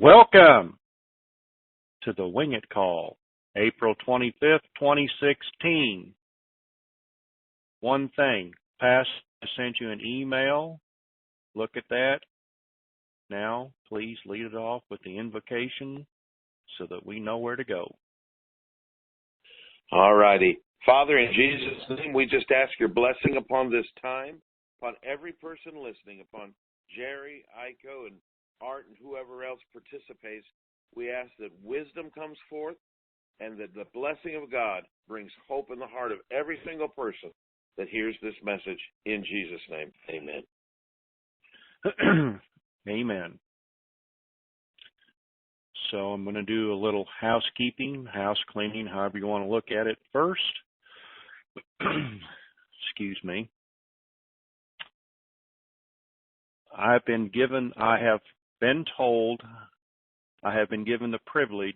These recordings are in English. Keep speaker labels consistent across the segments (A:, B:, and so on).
A: Welcome to the WINGIT call, April 25th, 2016. One thing, I sent you an email. Look at that. Now, please lead it off with the invocation so that we know where to go.
B: All righty. Father, in Jesus' name, we just ask your blessing upon this time, upon every person listening, upon Jerry, Iko, and Art, and whoever else participates. We ask that wisdom comes forth and that the blessing of God brings hope in the heart of every single person that hears this message. In Jesus' name, amen.
A: Amen. So I'm going to do a little housekeeping, house cleaning, however you want to look at it first. Excuse me. I have been given the privilege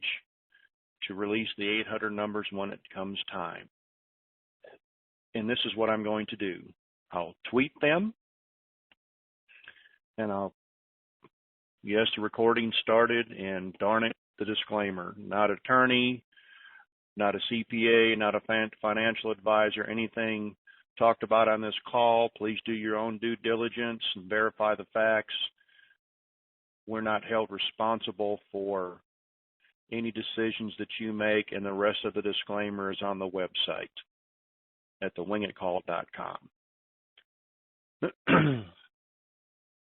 A: to release the 800 numbers when it comes time. And this is what I'm going to do. I'll tweet them, and yes, the recording started, and darn it, the disclaimer. Not attorney, not a CPA, not a financial advisor, anything talked about on this call. Please do your own due diligence and verify the facts. We're not held responsible for any decisions that you make, and the rest of the disclaimer is on the website at thewingitcall.com.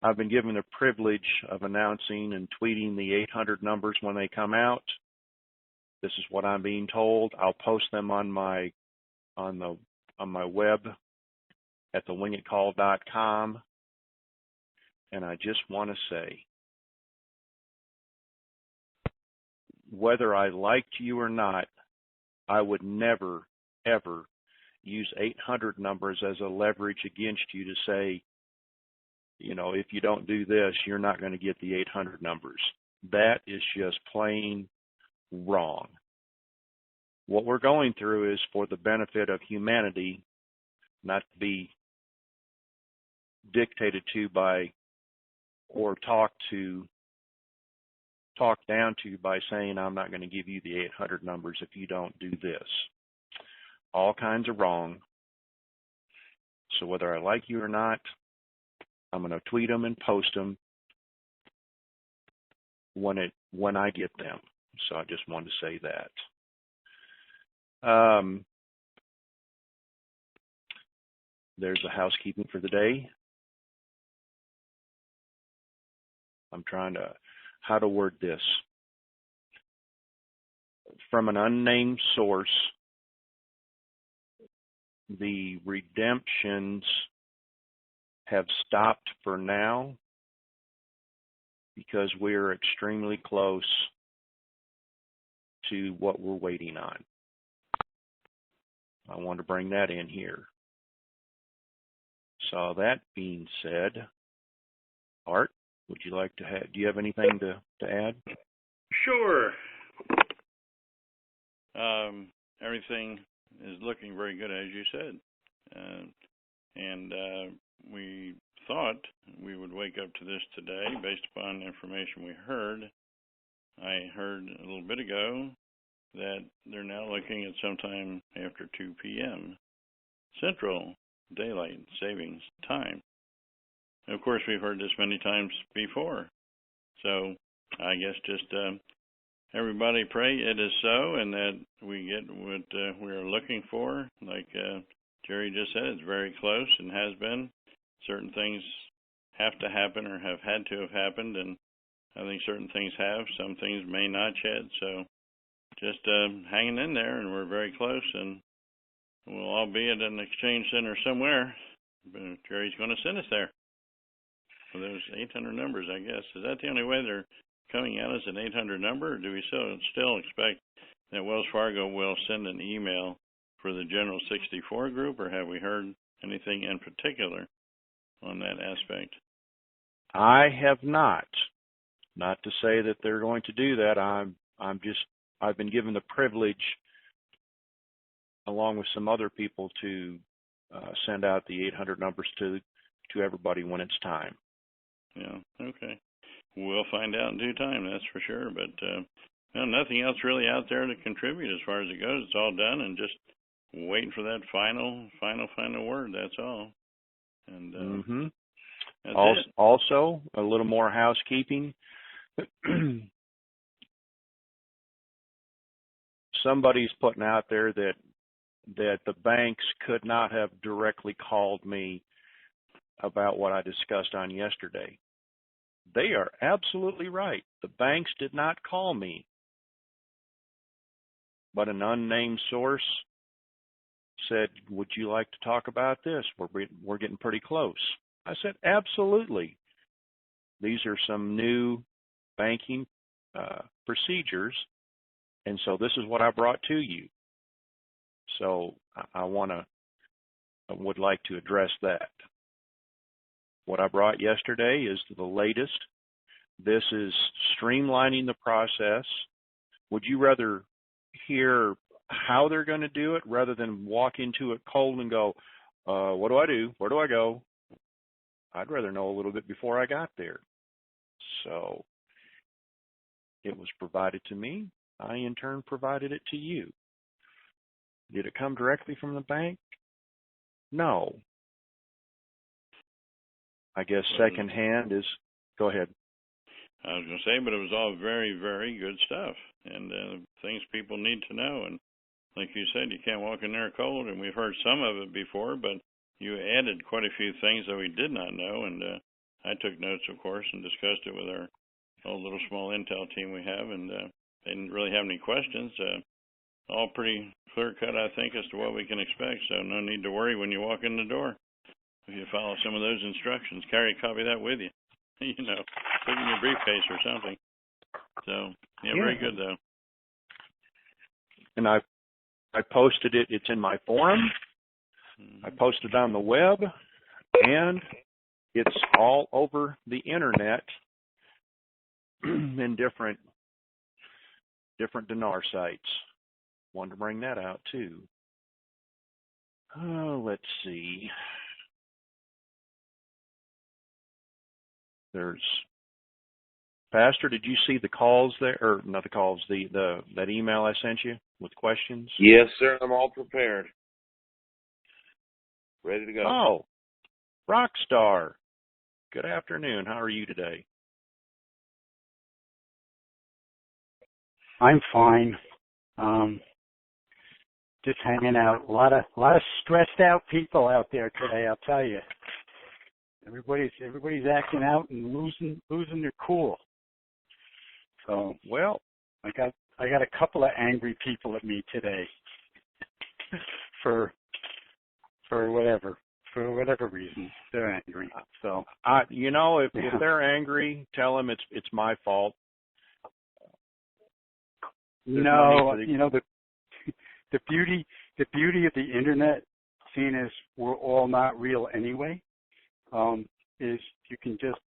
A: I've been given the privilege of announcing and tweeting the 800 numbers when they come out. This is what I'm being told. I'll post them on my web at thewingitcall.com. And I just want to say, whether I liked you or not, I would never, ever use 800 numbers as a leverage against you to say, if you don't do this, you're not going to get the 800 numbers. That is just plain wrong. What we're going through is for the benefit of humanity, not to be dictated to by or talked down to by saying I'm not going to give you the 800 numbers if you don't do this. All kinds of wrong. So whether I like you or not, I'm going to tweet them and post them when I get them. So I just wanted to say that. There's the housekeeping for the day. I'm trying to how to word this. From an unnamed source, the redemptions have stopped for now because we're extremely close to what we're waiting on. I want to bring that in here. So that being said, Art, would you like to do you have anything to add?
C: Sure. Everything is looking very good, as you said. And we thought we would wake up to this today based upon the information we heard. I heard a little bit ago that they're now looking at sometime after 2 p.m. Central Daylight Savings Time. Of course, we've heard this many times before. So I guess just everybody pray it is so and that we get what we are looking for. Like Jerry just said, it's very close and has been. Certain things have to happen or have had to have happened, and I think certain things have. Some things may not yet. So just hanging in there, and we're very close, and we'll all be at an exchange center somewhere. But Jerry's going to send us there. So there's 800 numbers, I guess. Is that the only way they're coming at us, an 800 number, or do we still expect that Wells Fargo will send an email for the General 64 group, or have we heard anything in particular on that aspect?
A: I have not. Not to say that they're going to do that. I've been given the privilege, along with some other people, to send out the 800 numbers to everybody when it's time.
C: Yeah, okay. we'll find out in due time, that's for sure. But well, nothing else really out there to contribute as far as it goes. It's all done, and just waiting for that final word. That's all. And that's it.
A: Also, a little more housekeeping. Somebody's putting out there that the banks could not have directly called me about what I discussed on yesterday. They are absolutely right. The banks did not call me, but an unnamed source said, "Would you like to talk about this? We're getting pretty close." I said, "Absolutely. These are some new banking procedures, and so this is what I brought to you." So I would like to address that. What I brought yesterday is the latest. This is streamlining the process. Would you rather hear how they're going to do it rather than walk into it cold and go, what do I do? Where do I go? I'd rather know a little bit before I got there. So it was provided to me. I, in turn, provided it to you. Did it come directly from the bank? No. I guess secondhand is, go ahead.
C: I was going to say, but it was all very, very good stuff, and things people need to know. And like you said, you can't walk in there cold, and we've heard some of it before, but you added quite a few things that we did not know, and I took notes, of course, and discussed it with our old little small intel team we have, and they didn't really have any questions. All pretty clear-cut, I think, as to what we can expect, so no need to worry when you walk in the door. If you follow some of those instructions, carry a copy of that with you. Put it in your briefcase or something. So, yeah, very good, though.
A: And I posted it. It's in my forum. I posted it on the web, and it's all over the internet in different dinar sites. Wanted to bring that out, too. Oh, let's see. There's Pastor, did you see the calls there, or not the calls, that email I sent you with questions?
B: Yes, sir. I'm all prepared. Ready to go.
A: Oh, Rockstar. Good afternoon. How are you today?
D: I'm fine. Just hanging out. A lot of stressed out people out there today, I'll tell you. Everybody's acting out and losing their cool. So,
A: well,
D: I got a couple of angry people at me today for whatever reason they're angry. So,
A: if they're angry, tell them it's my fault.
D: The beauty of the internet, seeing as we're all not real anyway, is you can just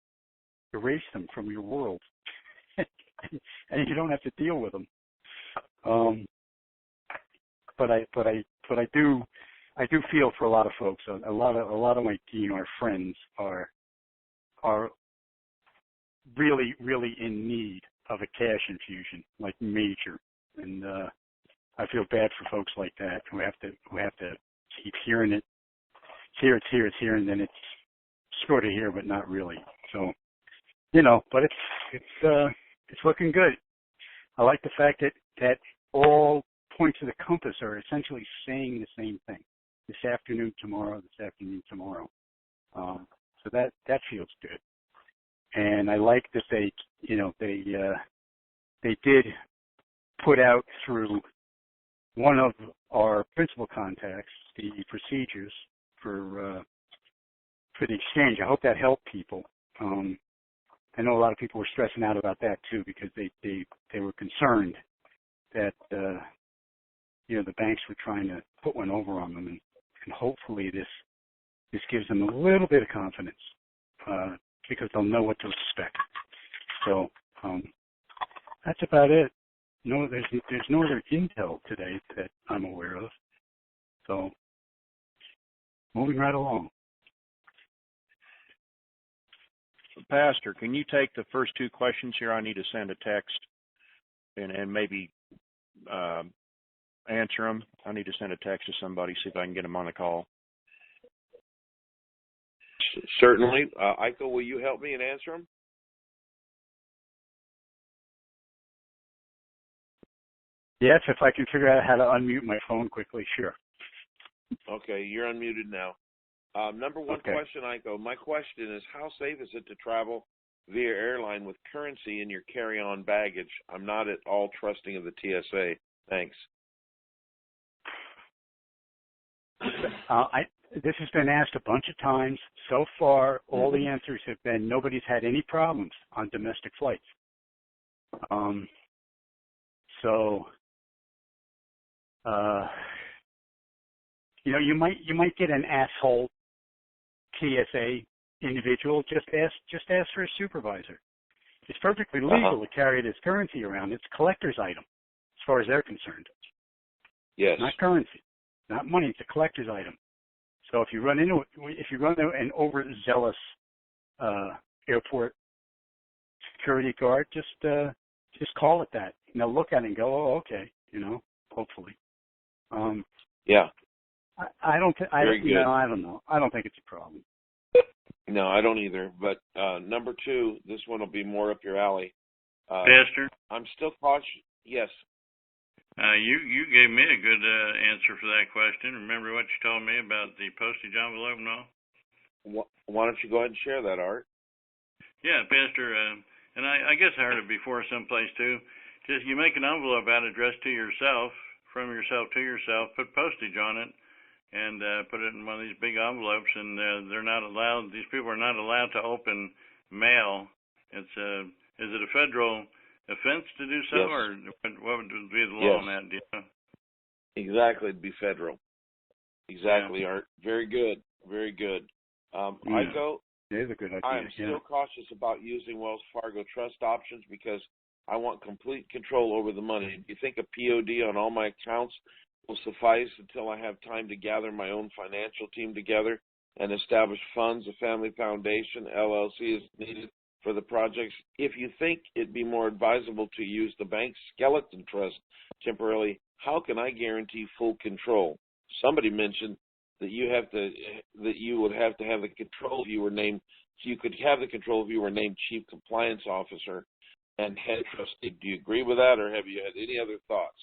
D: erase them from your world, and you don't have to deal with them. But I do feel for a lot of folks. A lot of my our friends are really, really in need of a cash infusion, like major. And I feel bad for folks like that who have to keep hearing it. It's here, and then it's sort of here, but not really. So, but it's looking good. I like the fact that all points of the compass are essentially saying the same thing. This afternoon, tomorrow. So that feels good. And I like that they did put out through one of our principal contacts the procedures for the exchange. I hope that helped people. I know a lot of people were stressing out about that too, because they were concerned that the banks were trying to put one over on them, and hopefully this gives them a little bit of confidence, because they'll know what to expect. So that's about it. No, there's no other intel today that I'm aware of. So moving right along.
A: Pastor, can you take the first two questions here? I need to send a text and maybe answer them. I need to send a text to somebody, see if I can get them on the call.
B: Certainly. Iko, will you help me and answer them?
D: Yes, if I can figure out how to unmute my phone quickly, sure.
B: Okay, you're unmuted now. Number one
D: Okay.
B: question, Iko. My question is, how safe is it to travel via airline with currency in your carry-on baggage? I'm not at all trusting of the TSA. Thanks.
D: This has been asked a bunch of times. So far, all the answers have been nobody's had any problems on domestic flights. You might get an asshole TSA individual. Just ask for a supervisor. It's perfectly legal to carry this currency around. It's a collector's item, as far as they're concerned.
B: Yes.
D: Not currency, not money. It's a collector's item. So if you run into an overzealous airport security guard, just call it that. And they'll look at it and go, "Oh, okay," hopefully.
B: Yeah.
D: I don't think I
B: Very good.
D: I don't know. I don't think it's a problem.
B: No, I don't either. But number two, this one will be more up your alley.
C: Pastor,
B: I'm still cautious. Yes.
C: you gave me a good answer for that question. Remember what you told me about the postage envelope and all?
B: Why don't you go ahead and share that, Art?
C: Yeah, Pastor, and I guess I heard it before someplace too. Just you make an envelope out addressed to yourself, from yourself to yourself, put postage on it, and put it in one of these big envelopes, and they're not allowed, these people are not allowed to open mail. It's is it a federal offense to do so,
B: Yes.
C: or what would be the law on that? Do you know?
B: Exactly, it'd be federal. Exactly, Art. Very good. Very good. Iko,
D: It is a good idea.
B: I am still cautious about using Wells Fargo trust options because I want complete control over the money. Do you think a POD on all my accounts will suffice until I have time to gather my own financial team together and establish funds? A family foundation, LLC, is needed for the projects. If you think it'd be more advisable to use the bank's skeleton trust temporarily, how can I guarantee full control? Somebody mentioned that you would have to have the control if you were named. You could have the control if you were named chief compliance officer and head trustee. Do you agree with that, or have you had any other thoughts?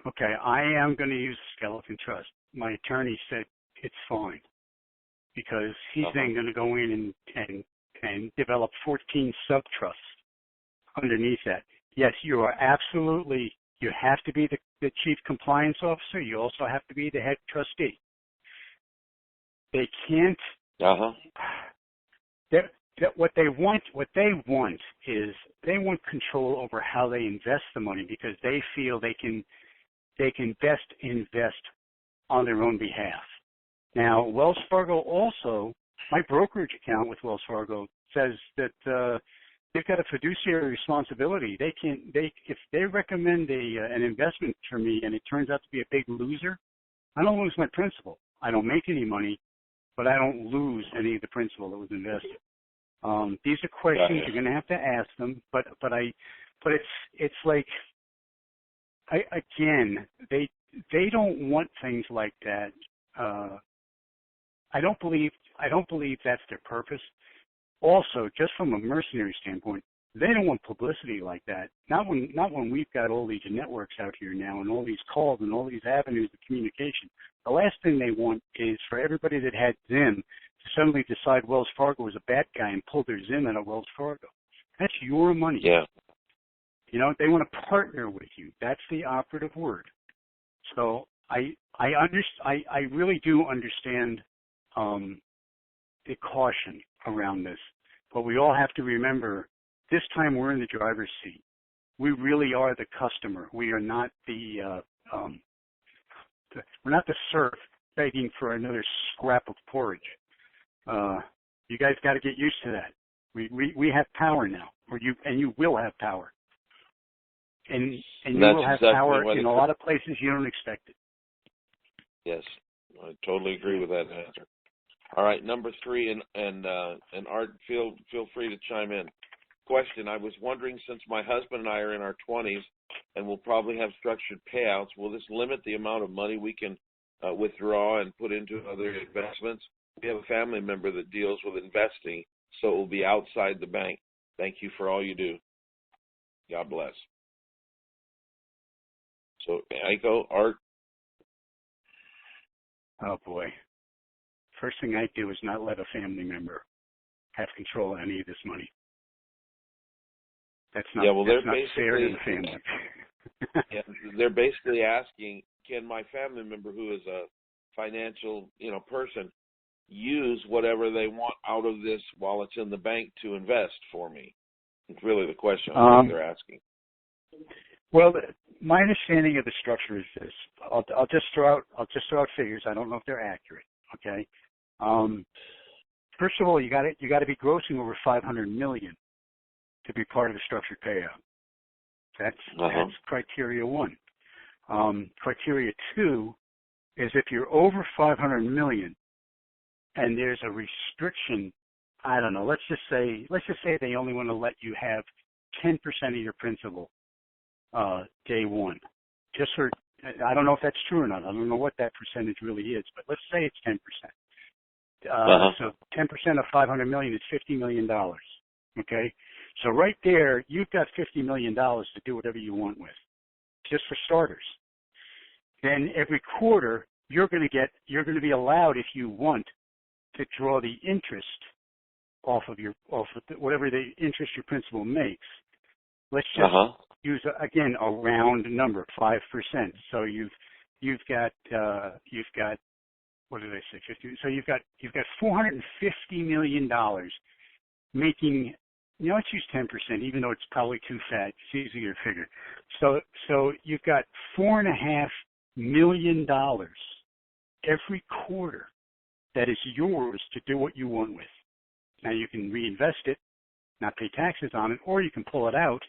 D: Okay, I am going to use skeleton trust. My attorney said it's fine because he's then going to go in and develop 14 sub-trusts underneath that. Yes, you are absolutely, you have to be the chief compliance officer. You also have to be the head trustee. They can't, what they want is they want control over how they invest the money because they feel they can best invest on their own behalf. Now, Wells Fargo also, my brokerage account with Wells Fargo says that they've got a fiduciary responsibility. If they recommend an investment for me and it turns out to be a big loser, I don't lose my principal. I don't make any money, but I don't lose any of the principal that was invested. These are questions you're going to have to ask them, but it's like, they don't want things like that. I don't believe that's their purpose. Also, just from a mercenary standpoint, they don't want publicity like that. Not when we've got all these networks out here now and all these calls and all these avenues of communication. The last thing they want is for everybody that had Zim to suddenly decide Wells Fargo was a bad guy and pull their Zim out of Wells Fargo. That's your money.
B: Yeah.
D: They want to partner with you. That's the operative word. So I really do understand the caution around this, but we all have to remember this time we're in the driver's seat. We really are the customer. We are not we're not the serf begging for another scrap of porridge. You guys got to get used to that. We have power now, and you will have power. And you will have power in a lot of places you don't expect it.
B: Yes, I totally agree with that answer. All right, number 3, and Art, feel free to chime in. Question: I was wondering, since my husband and I are in our 20s and will probably have structured payouts, will this limit the amount of money we can withdraw and put into other investments? We have a family member that deals with investing, so it will be outside the bank. Thank you for all you do. God bless. So, Aiko, Art?
D: Oh, boy. First thing I do is not let a family member have control of any of this money. That's not, that's not fair to the family.
B: Yeah, they're basically asking, can my family member, who is a financial, person, use whatever they want out of this while it's in the bank to invest for me? It's really the question I think they're asking.
D: Well, my understanding of the structure is this. I'll just throw out figures. I don't know if they're accurate. Okay. First of all, you got to be grossing over $500 million to be part of a structured payout. That's criteria 1. Criteria 2 is if you're over $500 million and there's a restriction. I don't know. Let's just say they only want to let you have 10% of your principal day one. Just for, I don't know if that's true or not. I don't know what that percentage really is, but let's say it's 10%. So 10% of $500 million is $50 million. Okay, so right there, you've got $50 million to do whatever you want with, just for starters. Then every quarter, you're going to be allowed, if you want, to draw the interest off of whatever the interest your principal makes. Let's just use again a round number, 5%. So you've got what did I say? 50. So you've got $450 million making. Let's use 10%, even though it's probably too fat. It's easier to figure. So you've got $4.5 million every quarter that is yours to do what you want with. Now you can reinvest it, not pay taxes on it, or you can pull it out,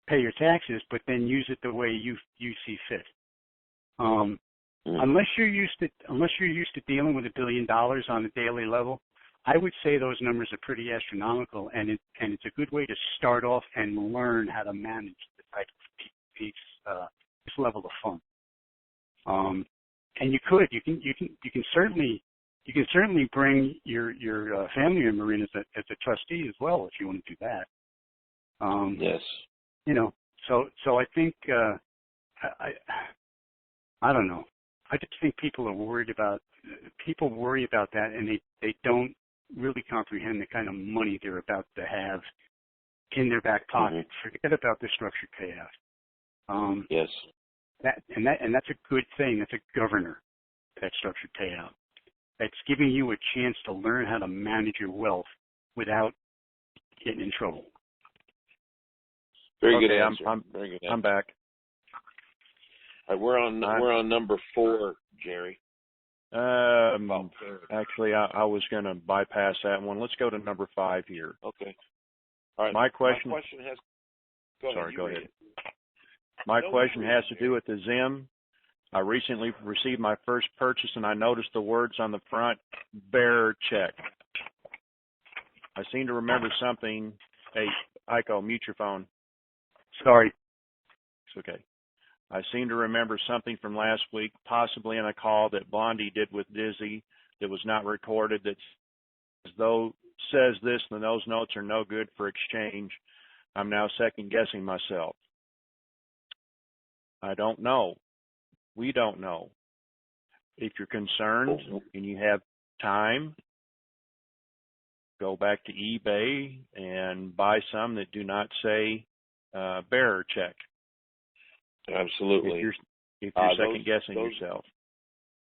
D: pay your taxes, but then use it the way you see fit. Unless you're used to dealing with $1 billion on a daily level, I would say those numbers are pretty astronomical, and it's a good way to start off and learn how to manage the type of this level of fund. And you can certainly bring your family member in as a trustee as well if you want to do that.
B: Yes.
D: So I think I don't know. I just think people worry about that, and they don't really comprehend the kind of money they're about to have in their back pocket. Forget about the structured payout.
B: Yes.
D: That's a good thing. That's a governor, that structured payout. That's giving you a chance to learn how to manage your wealth without getting in trouble.
B: Very good answer. Very good answer.
A: I'm back.
B: All right, we're on number 4, Jerry.
A: Actually, I was going to bypass that one. Let's go to number 5 here.
B: Okay. All right.
A: My question
B: has. Go ahead.
A: My question has to do with the Zim. I recently received my first purchase, and I noticed the words on the front, bearer check. I seem to remember something. Hey, Aiko, mute your phone.
D: Sorry.
A: It's okay. I seem to remember something from last week, possibly in a call that Blondie did with Dizzy that was not recorded, that says this, and those notes are no good for exchange. I'm now second-guessing myself. I don't know. We don't know. If you're concerned and you have time, go back to eBay and buy some that do not say bearer check.
B: Absolutely.
A: If you're second guessing yourself.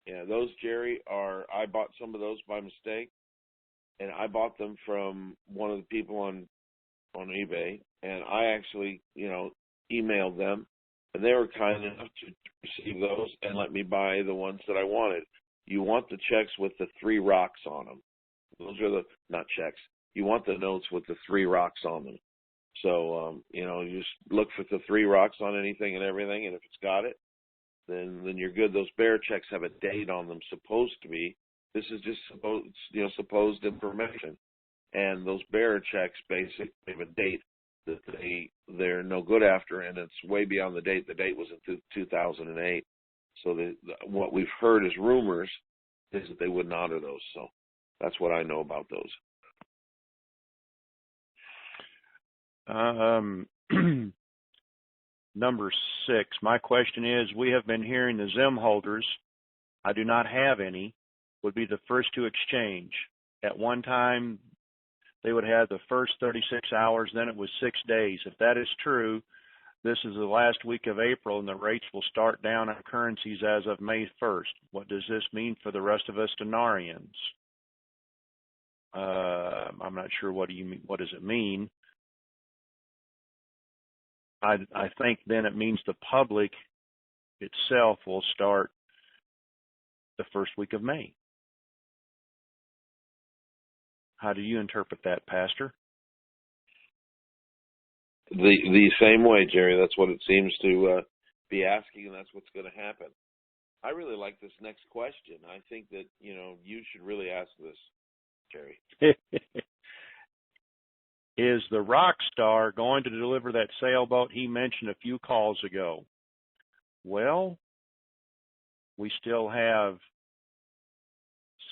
B: Yeah, those, Jerry, I bought some of those by mistake, and I bought them from one of the people on eBay, and I actually, emailed them, and they were kind enough to receive those and let me buy the ones that I wanted. You want the checks with the 3 rocks on them. Those are not checks. You want the notes with the 3 rocks on them. So, you just look for the 3 rocks on anything and everything, and if it's got it, then you're good. Those bearer checks have a date on them, supposed to be This is just supposed information. And those bearer checks basically have a date that they're no good after, and it's way beyond the date. The date was in 2008. So what we've heard as rumors is that they wouldn't honor those. So that's what I know about those.
A: Number 6, my question is, we have been hearing the Zim holders, I do not have any, would be the first to exchange. At one time, they would have the first 36 hours, then it was 6 days. If that is true, this is the last week of April, and the rates will start down on currencies as of May 1st. What does this mean for the rest of us denarians? I'm not sure what does it mean. I think then it means the public itself will start the first week of May. How do you interpret that, Pastor?
B: The same way, Jerry. That's what it seems to be asking, and that's what's going to happen. I really like this next question. I think that, you should really ask this, Jerry.
A: Is the rock star going to deliver that sailboat he mentioned a few calls ago? Well, we still have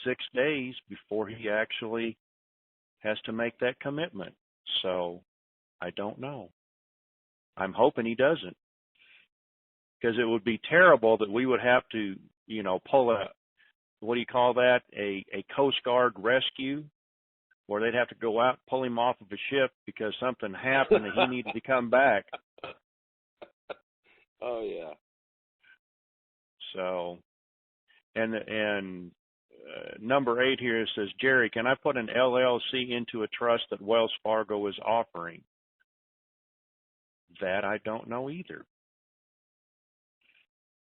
A: 6 days before he actually has to make that commitment. So I don't know. I'm hoping he doesn't, because it would be terrible that we would have to, pull a, what do you call that? A Coast Guard rescue, where they'd have to go out, pull him off of a ship because something happened and he needed to come back.
B: Oh yeah.
A: So, and number 8 here says, Jerry, can I put an LLC into a trust that Wells Fargo is offering? That I don't know either.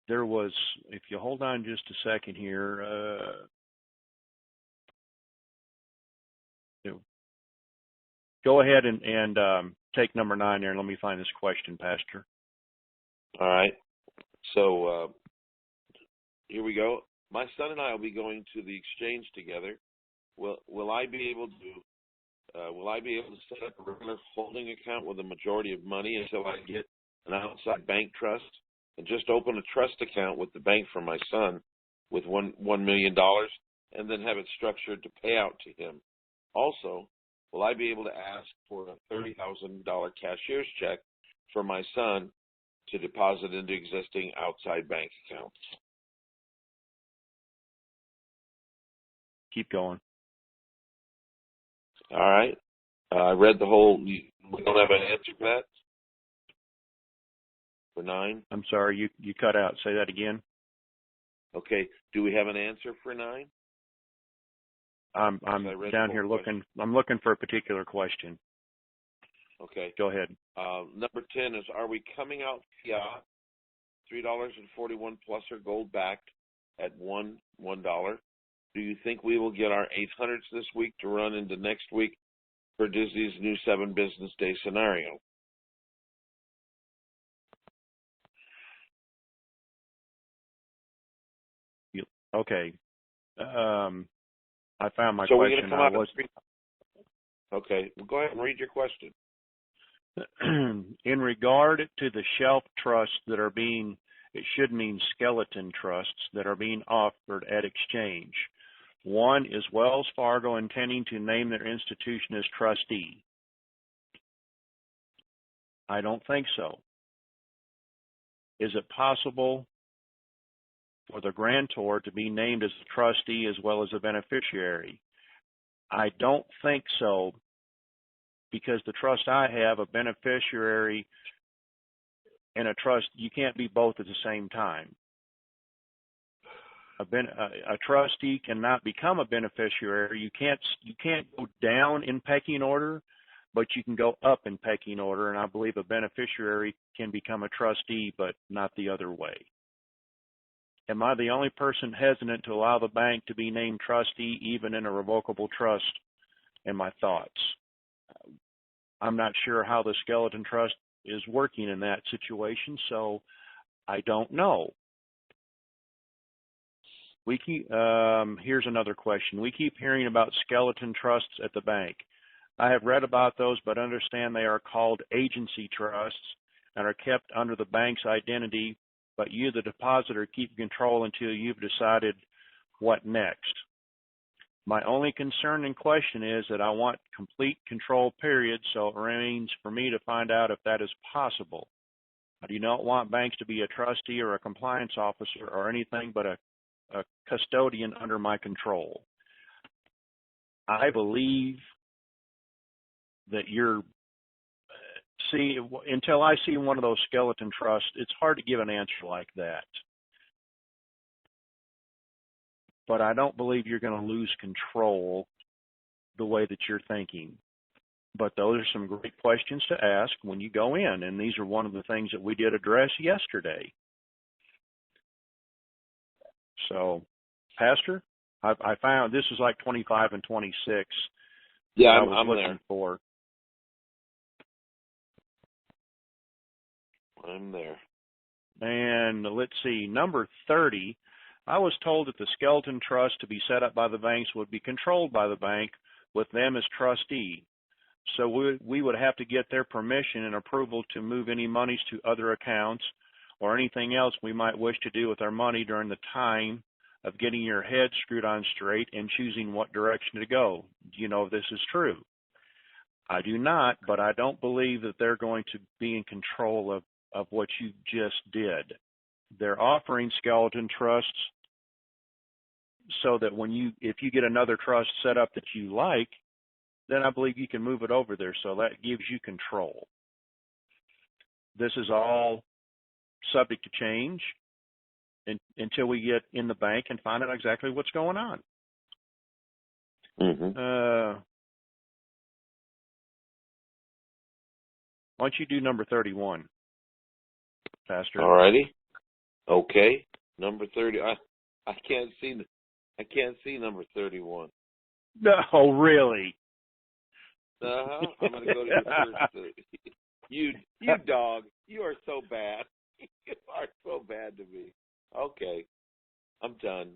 A: There was, if you hold on just a second here, go ahead and take number 9 there, and let me find this question, Pastor.
B: All right. So here we go. My son and I will be going to the exchange together. Will I be able to set up a regular holding account with a majority of money until I get an outside bank trust, and just open a trust account with the bank for my son with $1 million, and then have it structured to pay out to him? Also, will I be able to ask for a $30,000 cashier's check for my son to deposit into existing outside bank accounts?
A: Keep going.
B: All right. I read the whole. We don't have an answer for that? For 9?
A: I'm sorry, you cut out. Say that again.
B: Okay. Do we have an answer for 9?
A: I'm down here looking. I'm looking for a particular question.
B: Okay.
A: Go ahead.
B: Number 10 is, are we coming out fiat, $3.41 plus or gold backed at $1? Do you think we will get our 800s this week to run into next week for Disney's new 7 business day scenario?
A: Okay. I found my
B: so
A: question.
B: We're going to come out Okay. Well, go ahead and read your question.
A: In regard to the shelf trusts that are being, it should mean skeleton trusts that are being offered at exchange. 1, is Wells Fargo intending to name their institution as trustee? I don't think so. Is it possible for the grantor to be named as a trustee as well as a beneficiary? I don't think so, because the trust I have, a beneficiary and a trust, you can't be both at the same time. A trustee cannot become a beneficiary. You can't go down in pecking order, but you can go up in pecking order, and I believe a beneficiary can become a trustee, but not the other way. Am I the only person hesitant to allow the bank to be named trustee even in a revocable trust? And my thoughts. I'm not sure how the skeleton trust is working in that situation, so I don't know. Here's another question. We keep hearing about skeleton trusts at the bank. I have read about those, but understand they are called agency trusts and are kept under the bank's identity, but you, the depositor, keep control until you've decided what next. My only concern and question is that I want complete control, period, so it remains for me to find out if that is possible. I do not want banks to be a trustee or a compliance officer or anything but a custodian under my control. I believe that until I see one of those skeleton trusts, it's hard to give an answer like that. But I don't believe you're going to lose control the way that you're thinking. But those are some great questions to ask when you go in, and these are one of the things that we did address yesterday. So, Pastor, I found this is like 25 and 26.
B: Yeah,
A: I'm looking
B: there.
A: for.
B: I'm there.
A: And let's see, number 30, I was told that the skeleton trust to be set up by the banks would be controlled by the bank with them as trustee. So we would have to get their permission and approval to move any monies to other accounts or anything else we might wish to do with our money during the time of getting your head screwed on straight and choosing what direction to go. Do you know if this is true? I do not, but I don't believe that they're going to be in control of what you just did. They're offering skeleton trusts so that if you get another trust set up that you like, then I believe you can move it over there. So that gives you control. This is all subject to change until we get in the bank and find out exactly what's going on.
B: Mm-hmm.
A: Why don't you do number 31, Pastor?
B: All righty. Okay. Number 30. I can't see number 31.
A: No, really.
B: I'm going to go to your first. You dog. You are so bad. You are so bad to me. Okay. I'm done.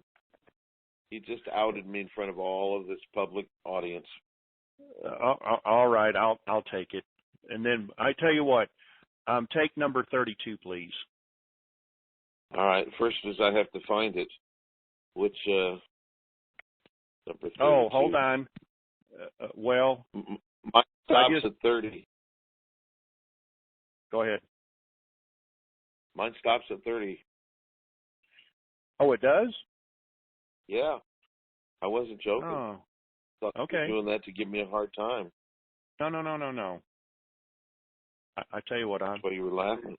B: You just outed me in front of all of this public audience.
A: All right. I'll take it. And then I tell you what, take number 32, please.
B: All right. First is I have to find it. Which number 32?
A: Oh, hold on. Well,
B: mine stops at 30.
A: Go ahead.
B: Mine stops at 30.
A: Oh, it does?
B: Yeah. I wasn't joking.
A: Oh,
B: Thought
A: okay.
B: you were doing that to give me a hard time.
A: No. I tell you what,
B: That's why you were laughing.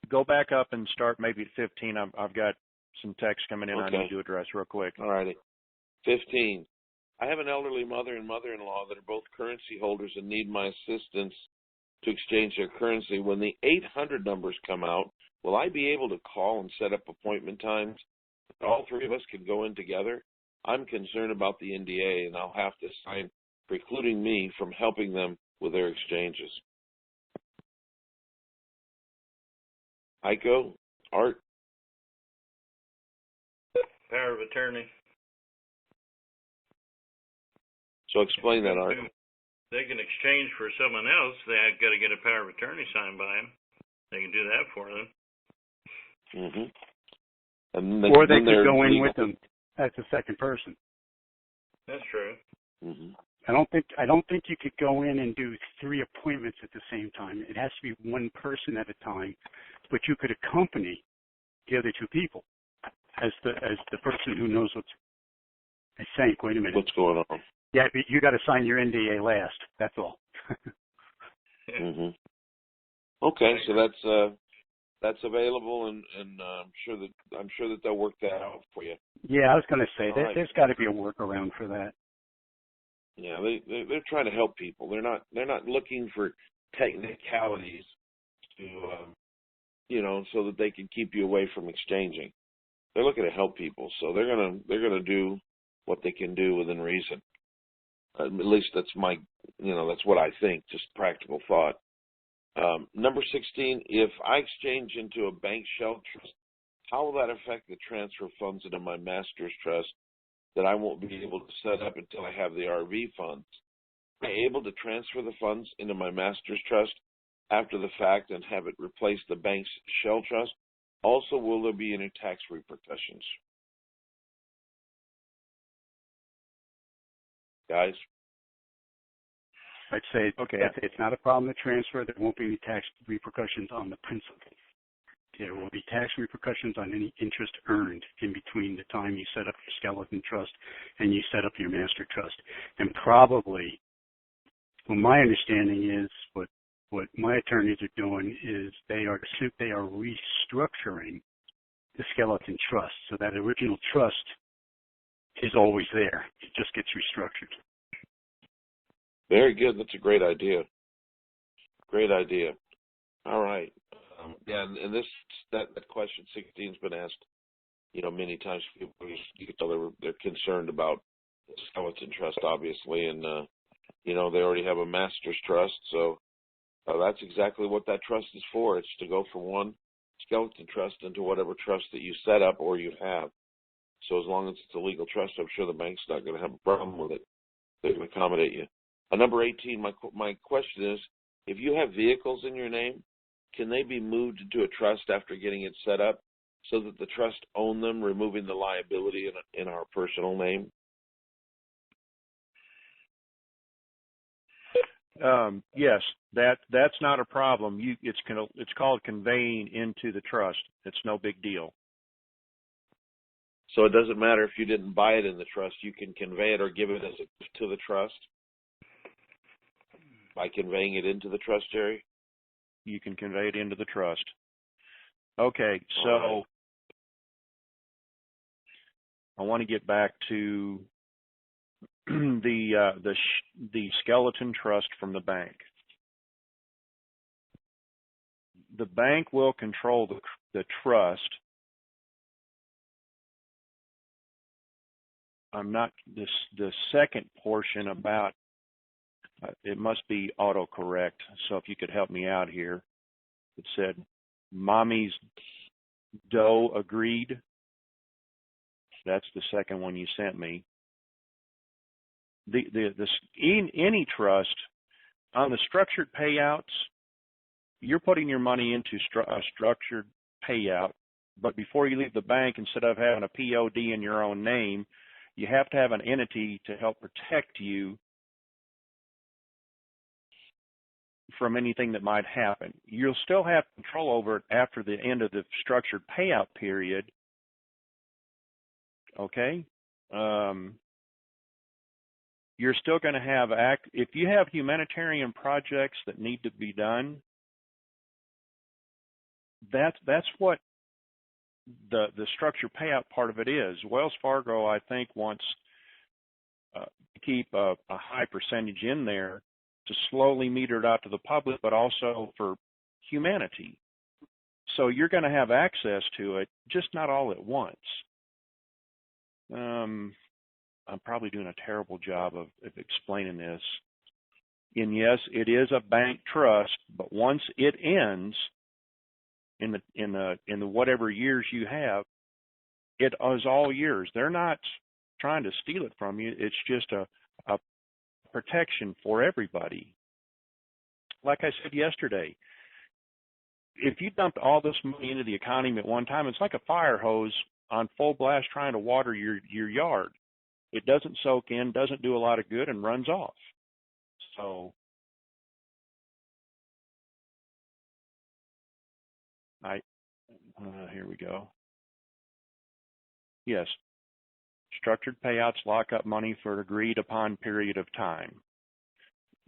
A: Go back up and start maybe at 15. I've got some text coming in
B: Okay.
A: I need to address real quick.
B: All righty. 15. I have an elderly mother and mother-in-law that are both currency holders and need my assistance to exchange their currency. When the 800 numbers come out, will I be able to call and set up appointment times? All three of us can go in together. I'm concerned about the NDA, and I'll have to sign precluding me from helping them with their exchanges. Heiko, Art?
C: Power of attorney.
B: So explain that, Art.
C: They can exchange for someone else. They've got to get a power of attorney signed by them. They can do that for them.
B: Mm-hmm. And
D: or they could go in with them as a second person.
C: That's true.
B: Mm-hmm.
D: I don't think you could go in and do 3 appointments at the same time. It has to be one person at a time, but you could accompany the other 2 people as the person who knows what's. I think. Wait a minute.
B: What's going on?
D: Yeah, you got to sign your NDA last. That's all.
B: Mm-hmm. Okay, so that's available, and I'm sure that they'll work that out for you.
D: Yeah, I was going to say
B: All right.
D: there's got to be a workaround for that.
B: Yeah, they're trying to help people. They're not looking for technicalities to so that they can keep you away from exchanging. They're looking to help people, so they're gonna do what they can do within reason. At least that's that's what I think. Just practical thought. Number 16, if I exchange into a bank shell trust, how will that affect the transfer of funds into my master's trust that I won't be able to set up until I have the RV funds? Am I able to transfer the funds into my master's trust after the fact and have it replace the bank's shell trust? Also, will there be any tax repercussions? Guys?
D: I'd say
A: Okay.
D: it's not a problem to transfer. There won't be any tax repercussions on the principal. There will be tax repercussions on any interest earned in between the time you set up your skeleton trust and you set up your master trust. And probably, well, my understanding is what my attorneys are doing is they are restructuring the skeleton trust. So that original trust is always there. It just gets restructured.
B: Very good. That's a great idea. Great idea. All right. And that question 16 has been asked, many times. People, you can tell they're concerned about the skeleton trust, obviously, and they already have a master's trust, so that's exactly what that trust is for. It's to go from one skeleton trust into whatever trust that you set up or you have. So as long as it's a legal trust, I'm sure the bank's not going to have a problem with it. They can accommodate you. Number 18, my question is, if you have vehicles in your name, can they be moved into a trust after getting it set up so that the trust own them, removing the liability in our personal name?
A: Yes, that's not a problem. It's called conveying into the trust. It's no big deal.
B: So it doesn't matter if you didn't buy it in the trust. You can convey it or give it as a gift to the trust by conveying it into the trust, Jerry?
A: You can convey it into the trust. Okay, so
B: right.
A: I want to get back to the skeleton trust from the bank. The bank will control the trust. I'm not the second portion about it must be autocorrect. So if you could help me out here, it said Mommy's dough agreed. That's the second one you sent me. Any trust on the structured payouts, you're putting your money into a structured payout, but before you leave the bank, instead of having a POD in your own name, you have to have an entity to help protect you from anything that might happen. You'll still have control over it after the end of the structured payout period. Okay? You're still going to have if you have humanitarian projects that need to be done, that's what the structured payout part of it is. Wells Fargo, I think, wants to keep a high percentage in there to slowly meter it out to the public, but also for humanity. So you're going to have access to it, just not all at once. I'm probably doing a terrible job of explaining this. And yes, it is a bank trust, but once it ends in the whatever years you have, it is all yours. They're not trying to steal it from you. It's just a protection for everybody. Like I said yesterday, if you dumped all this money into the economy at one time, it's like a fire hose on full blast trying to water your yard. It doesn't soak in, doesn't do a lot of good, and runs off. So here we go. Yes, structured payouts lock up money for an agreed upon period of time.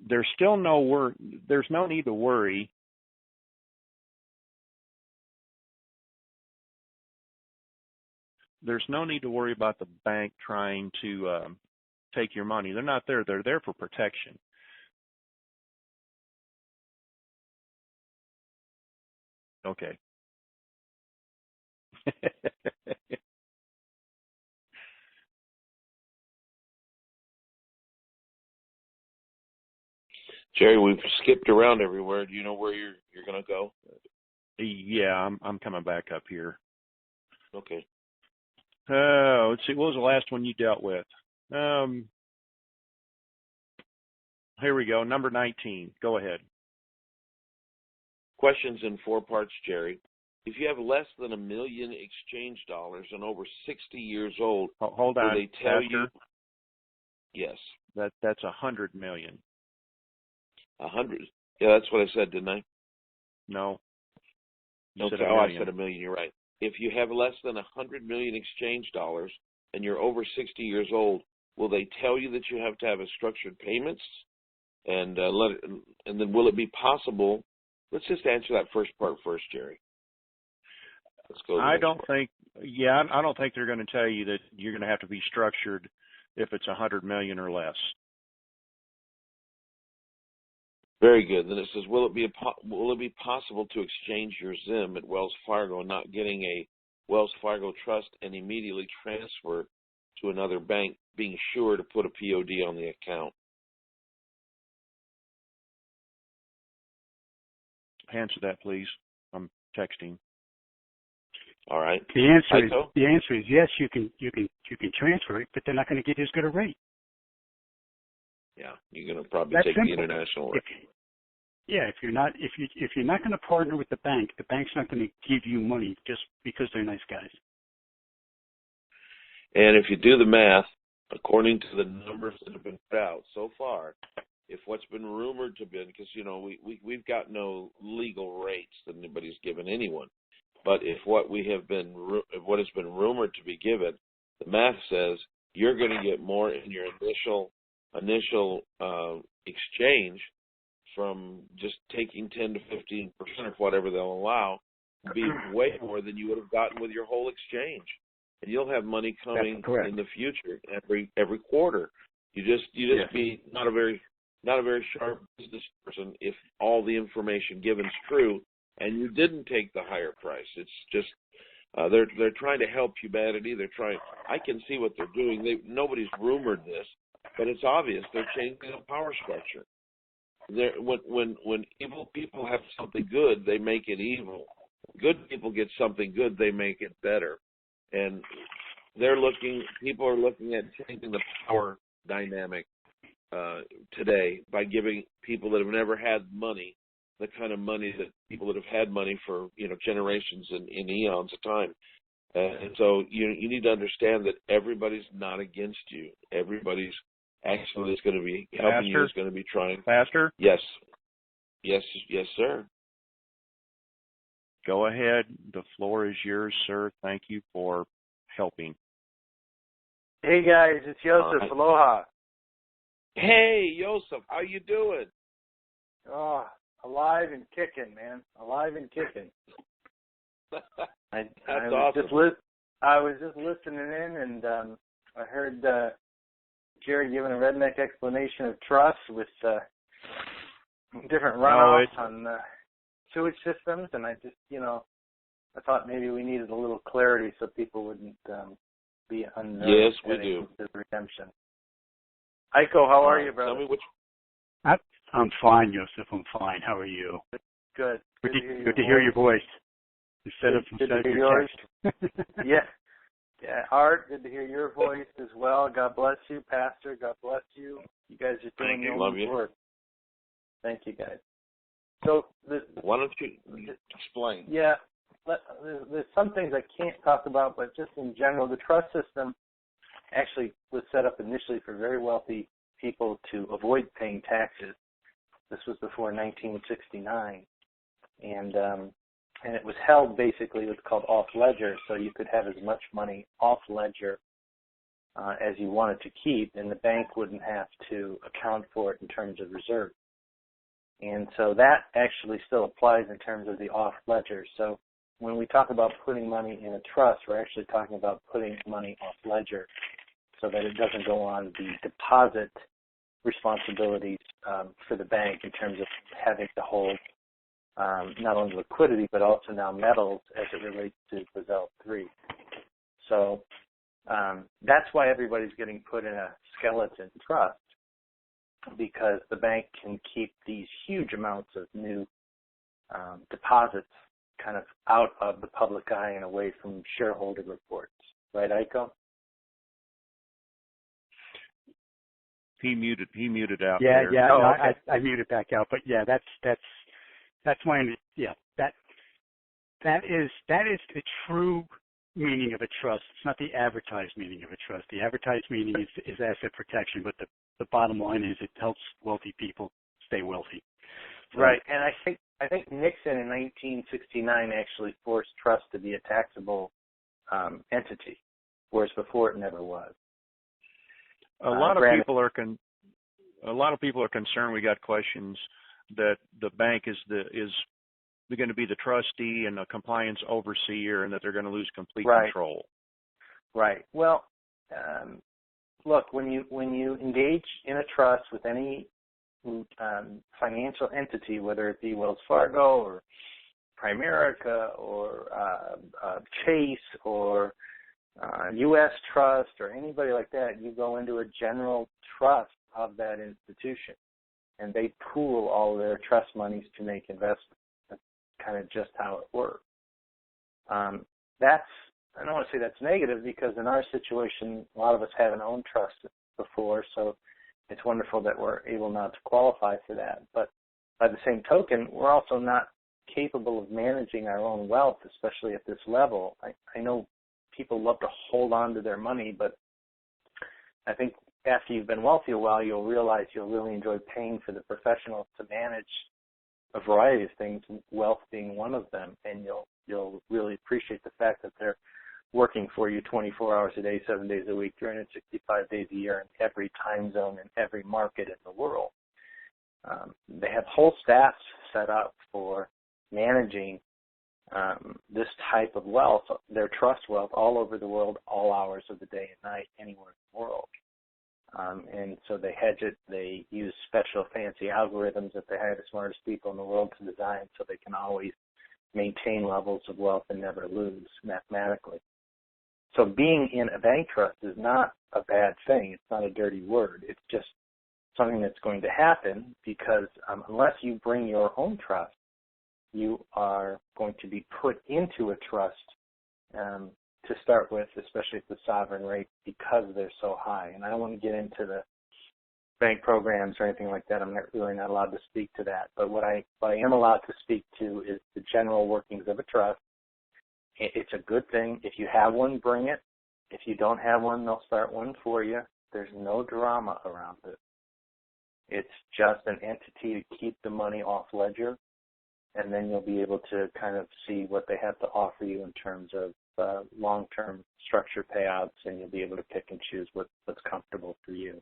A: There's still there's no need to worry. There's no need to worry about the bank trying to take your money. They're not there. They're there for protection. Okay.
B: Jerry, we've skipped around everywhere. Do you know where you're going to go?
A: Yeah, I'm coming back up here.
B: Okay.
A: Let's see. What was the last one you dealt with? Here we go. Number 19. Go ahead.
B: Questions in 4 parts, Jerry. If you have less than $1 million exchange dollars and over 60 years old,
A: Hold on,
B: will they tell
A: Pastor?
B: you? Yes.
A: That's 100 million.
B: 100. Yeah, that's what I said, didn't I?
A: No. You said
B: Okay.
A: $1
B: I
A: million.
B: said $1 million. You're right. If you have less than 100 million exchange dollars and you're over 60 years old, will they tell you that you have to have a structured payments? And then will it be possible? Let's just answer that first part first, Jerry. Let's go.
A: I don't think they're going to tell you that you're going to have to be structured if it's 100 million or less.
B: Very good. Then it says, will it be possible to exchange your ZIM at Wells Fargo, not getting a Wells Fargo trust, and immediately transfer to another bank, being sure to put a POD on the account?
A: Answer that, please. I'm texting.
B: All right.
D: The answer is yes. You can transfer it, but they're not going to get as good a rate.
B: Yeah, you're going to probably
D: That's
B: take
D: simple.
B: the international rate.
D: If you're not going to partner with the bank's not going to give you money just because they're nice guys.
B: And if you do the math, according to the numbers that have been put out so far, if what's been rumored to be, because we've got no legal rates that anybody's given anyone, but if what has been rumored to be given, the math says you're going to get more in your initial exchange from just taking 10 to 15% or whatever they'll allow, be way more than you would have gotten with your whole exchange. And you'll have money coming in the future every quarter. You just be not a very sharp business person if all the information given is true and you didn't take the higher price. It's just they're trying to help humanity. I can see what they're doing. Nobody's rumored this, but it's obvious they're changing the power structure. When evil people have something good, they make it evil. Good people get something good, they make it better. And people are looking at changing the power dynamic today by giving people that have never had money the kind of money that people that have had money for generations and eons of time. And so you need to understand that everybody's not against you. Everybody's actually is going to be helping you, is going to be trying.
A: Pastor?
B: Yes, sir.
A: Go ahead. The floor is yours, sir. Thank you for helping.
E: Hey, guys. It's Joseph. Aloha.
B: Hey, Joseph. How you doing?
E: Oh, alive and kicking, man. Alive and kicking.
B: That's awesome.
E: I was just listening in, and I heard Jerry giving a redneck explanation of trust with different runoffs on sewage systems, and I just, I thought maybe we needed a little clarity so people wouldn't be unnerved.
B: Yes, we do.
E: The redemption. Aiko, how are you, brother?
B: Tell me which.
D: I'm fine, Joseph. I'm fine. How are you?
E: Good.
D: Good to hear your voice. Instead of your text.
E: Yeah, Art, good to hear your voice as well. God bless you, Pastor. God bless you. You guys are doing your work. Thank you, guys. So,
B: why don't you explain?
E: Yeah, there's some things I can't talk about, but just in general, the trust system actually was set up initially for very wealthy people to avoid paying taxes. This was before 1969, and it was held basically what's called off ledger, so you could have as much money off ledger as you wanted to keep, and the bank wouldn't have to account for it in terms of reserve. And so that actually still applies in terms of the off ledger. So when we talk about putting money in a trust, we're actually talking about putting money off ledger so that it doesn't go on the deposit responsibilities for the bank in terms of having to hold not only liquidity, but also now metals as it relates to Basel III. So that's why everybody's getting put in a skeleton trust. because the bank can keep these huge amounts of new deposits kind of out of the public eye and away from shareholder reports. Right, Aiko?
A: He muted out
D: Yeah,
A: there.
D: yeah.
E: Oh,
D: No,
E: okay.
D: I muted back out, but yeah, that's my yeah. That is the true meaning of a trust. It's not the advertised meaning of a trust. The advertised meaning is asset protection, but the bottom line is it helps wealthy people stay wealthy. So,
E: Right, and I think Nixon in 1969 actually forced trust to be a taxable entity, whereas before it never was.
A: A lot of people are concerned. We got questions that the bank is going to be the trustee and the compliance overseer, and that they're going to lose complete control.
E: Right. Well, look, when you engage in a trust with any financial entity, whether it be Wells Fargo or Primerica or Chase or U.S. Trust or anybody like that, you go into a general trust of that institution, and they pool all their trust monies to make investments. That's kind of just how it works. I don't want to say that's negative, because in our situation, a lot of us haven't owned trust before, so it's wonderful that we're able now to qualify for that. But by the same token, we're also not capable of managing our own wealth, especially at this level. I know people love to hold on to their money, but I think after you've been wealthy a while, you'll realize you'll really enjoy paying for the professionals to manage a variety of things, wealth being one of them, and you'll really appreciate the fact that they're working for you 24 hours a day, 7 days a week, 365 days a year in every time zone in every market in the world. They have whole staffs set up for managing this type of wealth, their trust wealth, all over the world, all hours of the day and night, anywhere in the world. And so they hedge it. They use special fancy algorithms that they hire the smartest people in the world to design, so they can always maintain levels of wealth and never lose mathematically. So being in a bank trust is not a bad thing. It's not a dirty word. It's just something that's going to happen, because unless you bring your own trust, you are going to be put into a trust to start with, especially at the sovereign rate, because they're so high. And I don't want to get into the bank programs or anything like that. I'm really not allowed to speak to that. But what I am allowed to speak to is the general workings of a trust. It's a good thing. If you have one, bring it. If you don't have one, they'll start one for you. There's no drama around it. It's just an entity to keep the money off ledger, and then you'll be able to kind of see what they have to offer you in terms of long-term structured payouts, and you'll be able to pick and choose what's comfortable for you.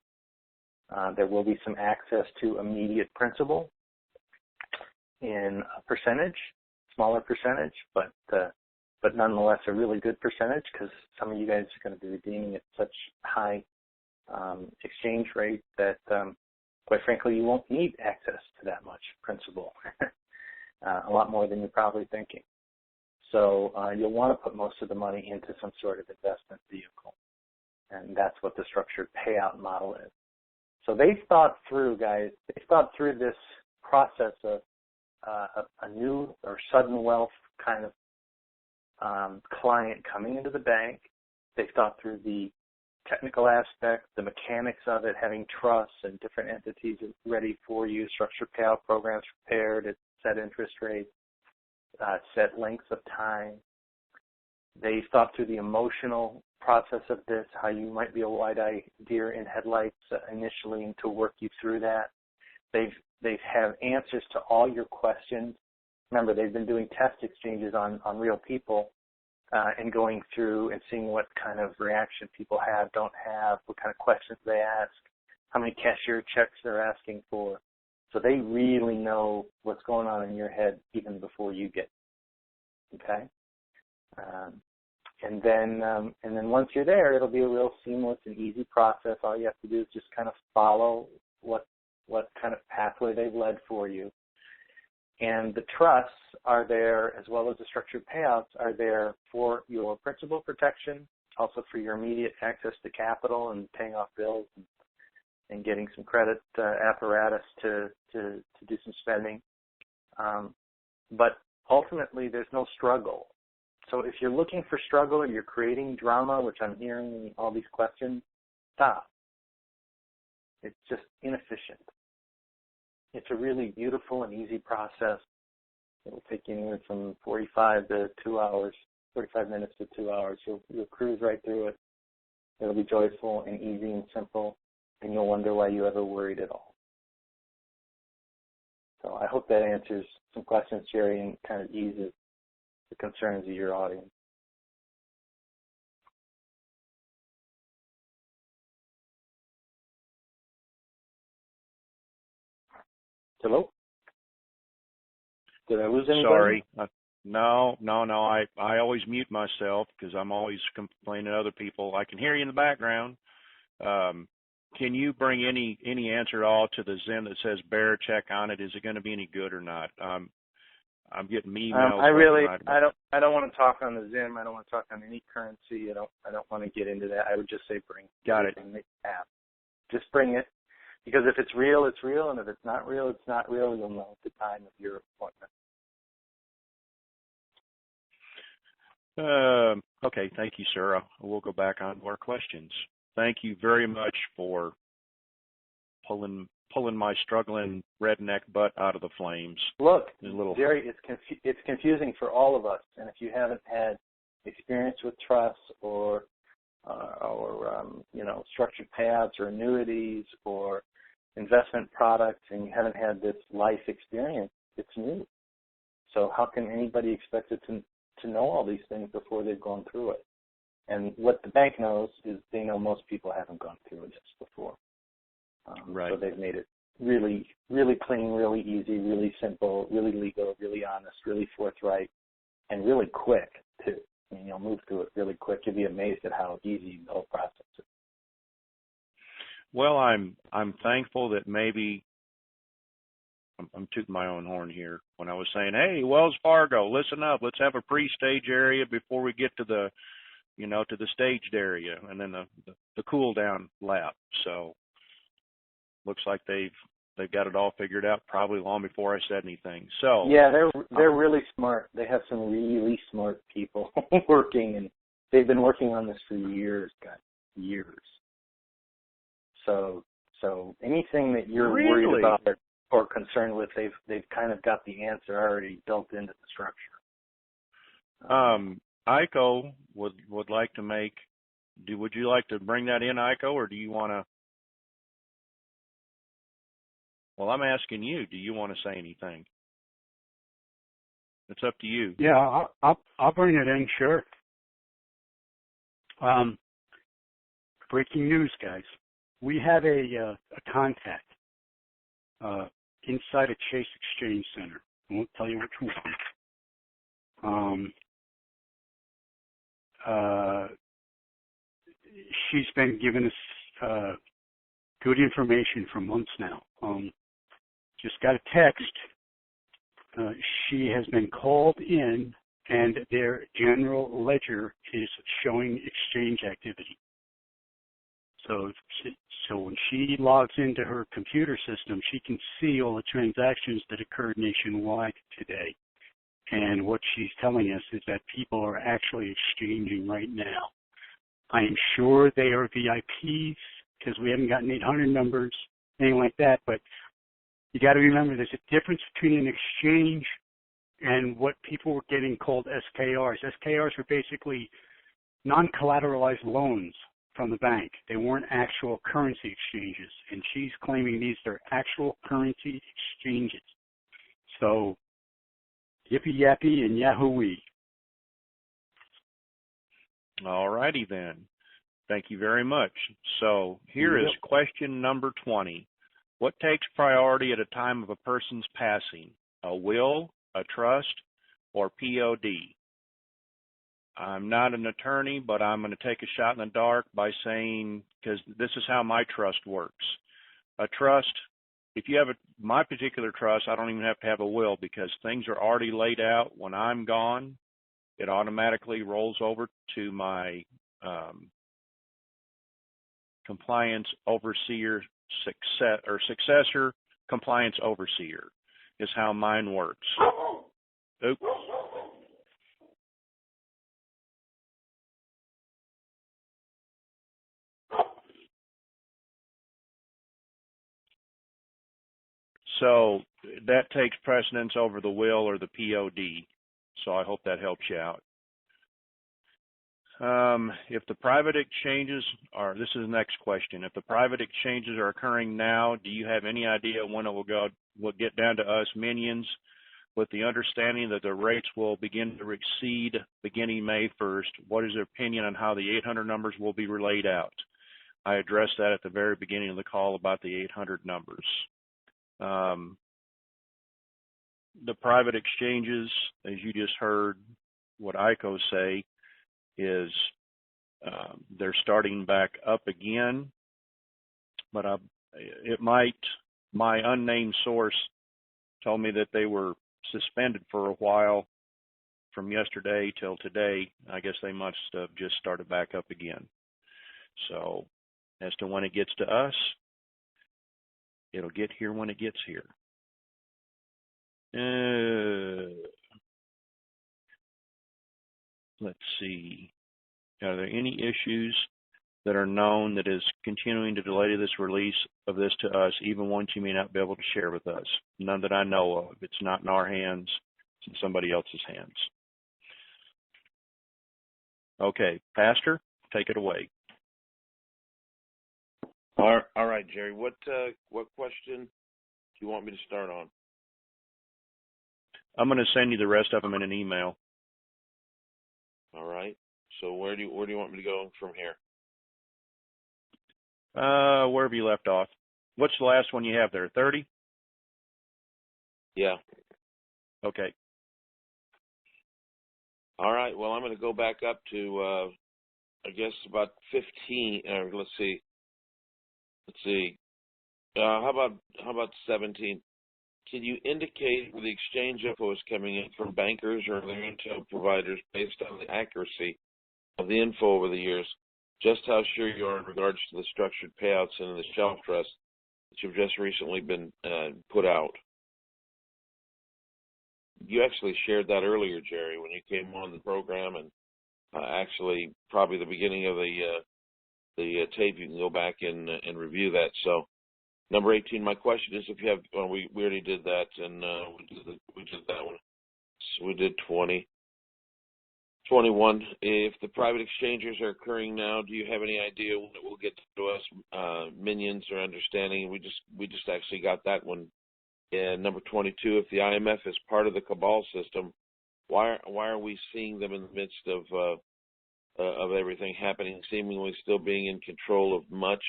E: There will be some access to immediate principal in a percentage, smaller percentage, but nonetheless a really good percentage, because some of you guys are going to be redeeming at such high exchange rate that, quite frankly, you won't need access to that much principal, a lot more than you're probably thinking. So you'll want to put most of the money into some sort of investment vehicle, and that's what the structured payout model is. So they've thought through, guys, this process of a new or sudden wealth kind of client coming into the bank. They've thought through the technical aspect, the mechanics of it, having trusts and different entities ready for you, structured payout programs prepared at set interest rates, set lengths of time. They've thought through the emotional process of this, how you might be a wide-eyed deer in headlights initially, and to work you through that. They've have answers to all your questions. Remember, they've been doing test exchanges on real people and going through and seeing what kind of reaction people have, don't have, what kind of questions they ask, how many cashier checks they're asking for. So they really know what's going on in your head even before you get it. Okay? And then once you're there, it'll be a real seamless and easy process. All you have to do is just kind of follow what kind of pathway they've led for you. And the trusts are there, as well as the structured payouts are there for your principal protection, also for your immediate access to capital and paying off bills and getting some credit apparatus to do some spending. But ultimately, there's no struggle. So if you're looking for struggle or you're creating drama, which I'm hearing in all these questions, stop. It's just inefficient. It's a really beautiful and easy process. It will take you anywhere from 45 to 2 hours, 45 minutes to 2 hours. You'll cruise right through it. It'll be joyful and easy and simple, and you'll wonder why you ever worried at all. So I hope that answers some questions, Jerry, and kind of eases the concerns of your audience. Hello? Did I lose anybody?
A: Sorry. No. I always mute myself because I'm always complaining to other people. I can hear you in the background. Can you bring any answer at all to the Zen that says bear check on it? Is it going to be any good or not? I'm getting emails.
E: I don't want to talk on the Zim. I don't want to talk on any currency. I don't want to get into that. I would just say bring the app. Just bring it, because if it's real, it's real, and if it's not real, it's not real. You'll know at the time of your appointment.
A: Okay, thank you, sir. We'll go back on to our questions. Thank you very much for pulling my struggling redneck butt out of the flames.
E: Look, Jerry, it's confusing for all of us, and if you haven't had experience with trusts or structured paths or annuities or investment products, and you haven't had this life experience, it's new. So how can anybody expect it to know all these things before they've gone through it? And what the bank knows is they know most people haven't gone through this before.
A: Right.
E: So they've made it really, really clean, really easy, really simple, really legal, really honest, really forthright, and really quick, too. I mean, you'll move through it really quick. You'll be amazed at how easy the whole process is.
A: Well, I'm thankful that maybe I'm tooting my own horn here when I was saying, hey, Wells Fargo, listen up. Let's have a pre-stage area before we get to the staged area, and then the cool down lap. So looks like they've got it all figured out probably long before I said anything. So
E: yeah, they're really smart. They have some really smart people working, and they've been working on this for years, guys, years. So anything that you're worried about or concerned with, they've kind of got the answer already built into the structure.
A: Iko would like to would you like to bring that in, Iko, or do you want to? Well, I'm asking you, do you want to say anything? It's up to you.
D: Yeah, I'll bring it in, sure. Breaking news, guys. We have a contact inside a Chase Exchange Center. I won't tell you which one. She's been giving us good information for months now. Just got a text. She has been called in, and their general ledger is showing exchange activity. So when she logs into her computer system, she can see all the transactions that occurred nationwide today. And what she's telling us is that people are actually exchanging right now. I am sure they are VIPs because we haven't gotten 800 numbers, anything like that. But you got to remember there's a difference between an exchange and what people were getting called SKRs. SKRs were basically non-collateralized loans from the bank. They weren't actual currency exchanges. And she's claiming these are actual currency exchanges. So yippee yappy and yahoo-wee.
A: All righty then. Thank you very much. So here is question number 20. What takes priority at a time of a person's passing? A will, a trust, or POD? I'm not an attorney, but I'm going to take a shot in the dark by saying, because this is how my trust works. A trust, if you have my particular trust, I don't even have to have a will because things are already laid out. When I'm gone, it automatically rolls over to my compliance overseer successor compliance overseer is how mine works. Oops. So that takes precedence over the will or the POD. So I hope that helps you out. If the private exchanges are, this is the next question. If the private exchanges are occurring now, do you have any idea when it will get down to us minions, with the understanding that the rates will begin to exceed beginning May 1st? What is your opinion on how the 800 numbers will be relayed out? I addressed that at the very beginning of the call about the 800 numbers. The private exchanges, as you just heard what ICO say, is they're starting back up again, but my unnamed source told me that they were suspended for a while from yesterday till today. I guess they must have just started back up again. So as to when it gets to us, it'll get here when it gets here. Let's see. Are there any issues that are known that is continuing to delay this release of this to us, even ones you may not be able to share with us? None that I know of. It's not in our hands. It's in somebody else's hands. Okay, Pastor, take it away.
B: All right, Jerry. What question do you want me to start on?
A: I'm going to send you the rest of them in an email.
B: All right. So where do you want me to go from here?
A: Where have you left off? What's the last one you have there? 30?
B: Yeah.
A: Okay.
B: All right. Well, I'm going to go back up to I guess about 15. Let's see. How about 17? Can you indicate where the exchange info is coming in from bankers or their intel providers based on the accuracy of the info over the years? Just how sure you are in regards to the structured payouts and the shelf trust that you've just recently been put out? You actually shared that earlier, Jerry, when you came on the program, and actually probably the beginning of the tape. You can go back and review that. So, number 18. My question is, if you have, we already did that, and we did that one. So we did 20. 21. If the private exchanges are occurring now, do you have any idea when it will get to us minions or understanding? We just actually got that one. And number 22. If the IMF is part of the cabal system, why are we seeing them in the midst of everything happening, seemingly still being in control of much?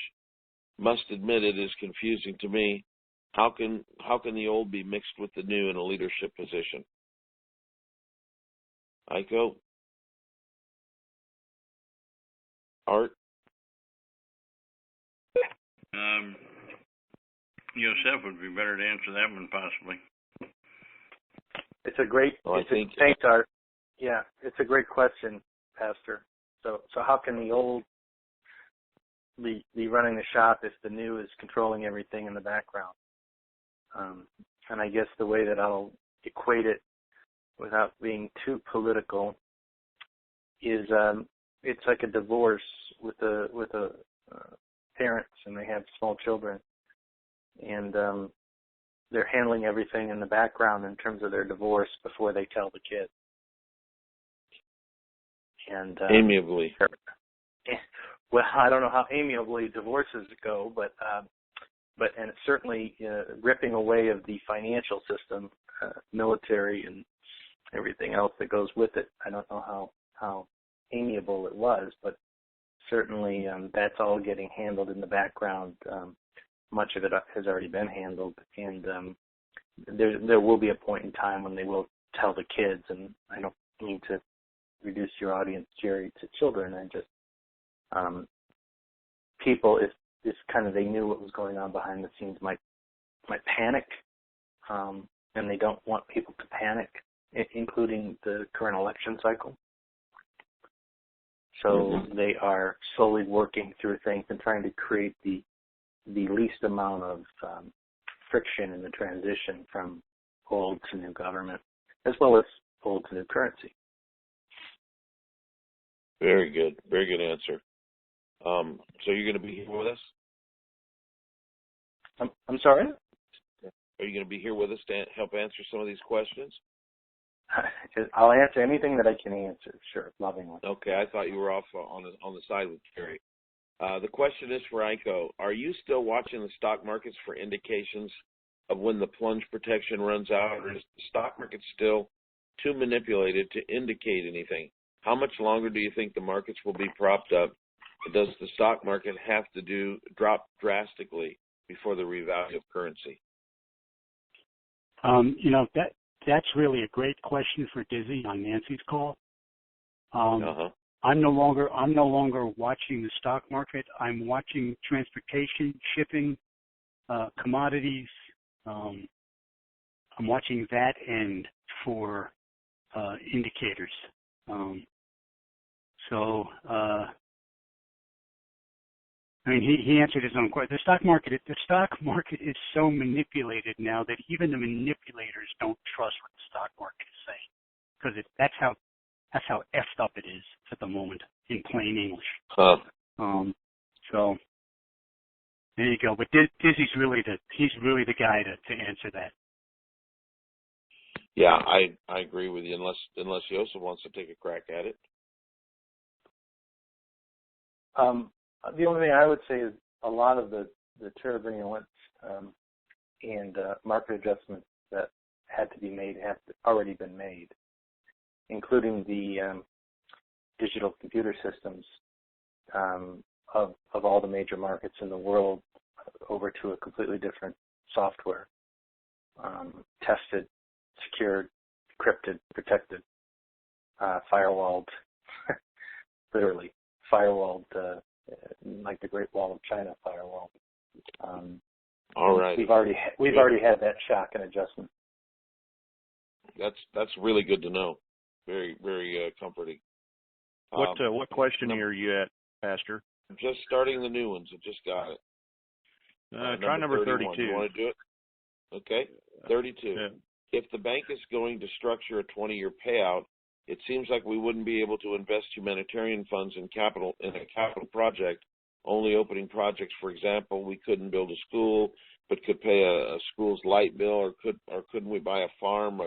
B: Must admit, it is confusing to me. How can the old be mixed with the new in a leadership position? Iko? Art?
C: Yourself would be better to answer that one, possibly.
E: It's a great. Thanks, Art. Yeah, it's a great question, Pastor. So how can the old be running the shop if the new is controlling everything in the background? And I guess the way that I'll equate it, without being too political, is it's like a divorce with a parents, and they have small children, and they're handling everything in the background in terms of their divorce before they tell the kid. And
B: amiably.
E: Well, I don't know how amiably divorces go, but and it's certainly ripping away of the financial system, military, and everything else that goes with it. I don't know how amiable it was, but certainly that's all getting handled in the background. Much of it has already been handled, and there will be a point in time when they will tell the kids. And I don't mean to reduce your audience, Jerry, to children. And just people, if kind of they knew what was going on behind the scenes, might panic, and they don't want people to panic, including the current election cycle. So they are slowly working through things and trying to create the the least amount of friction in the transition from old to new government, as well as old to new currency.
B: Very good. Very good answer. So you're going to be here with us?
E: I'm sorry?
B: Are you going to be here with us to help answer some of these questions?
E: I'll answer anything that I can answer, sure, lovingly.
B: Okay, I thought you were off on the side with Jerry. The question is for Iko. Are you still watching the stock markets for indications of when the plunge protection runs out, or is the stock market still too manipulated to indicate anything? How much longer do you think the markets will be propped up? Does the stock market have to drop drastically before the revalue of currency?
D: That's really a great question for Dizzy on Nancy's call. I'm no longer watching the stock market. I'm watching transportation, shipping, commodities. I'm watching that end for indicators. He answered his own question. The stock market is so manipulated now that even the manipulators don't trust what the stock market is saying, because that's how effed up it is at the moment, in plain English. So there you go. But Dizzy's really the guy to answer that.
B: Yeah, I agree with you. Unless Joseph wants to take a crack at it.
E: The only thing I would say is a lot of the turbulence and market adjustments that had to be made have already been made, including the digital computer systems of all the major markets in the world over to a completely different software, tested, secured, encrypted, protected, firewalled, literally firewalled, like the Great Wall of China firewall.
B: All right.
E: We've already had that shock and adjustment.
B: That's really good to know. Very, very comforting.
A: What question are you at, Pastor?
B: I'm just starting the new ones. I just got it.
A: Try number 32.
B: You want to do it? Okay. 32.
A: Yeah.
B: If the bank is going to structure a 20-year payout, it seems like we wouldn't be able to invest humanitarian funds in a capital project, only opening projects. For example, we couldn't build a school, but could pay a school's light bill, or couldn't we buy a farm,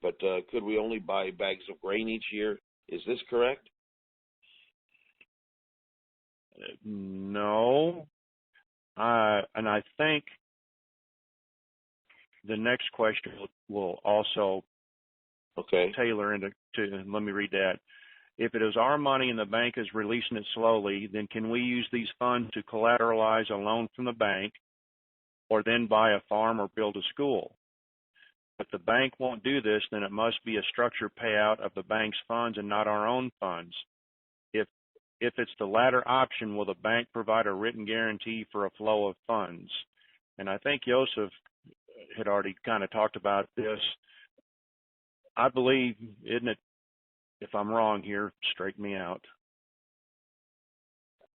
B: but could we only buy bags of grain each year? Is this correct?
A: No. And I think the next question will also tailor into, let me read that. If it is our money and the bank is releasing it slowly, then can we use these funds to collateralize a loan from the bank or then buy a farm or build a school? If the bank won't do this, then it must be a structured payout of the bank's funds and not our own funds. If it's the latter option, will the bank provide a written guarantee for a flow of funds? And I think Joseph had already kind of talked about this. I believe, isn't it, if I'm wrong here, straighten me out,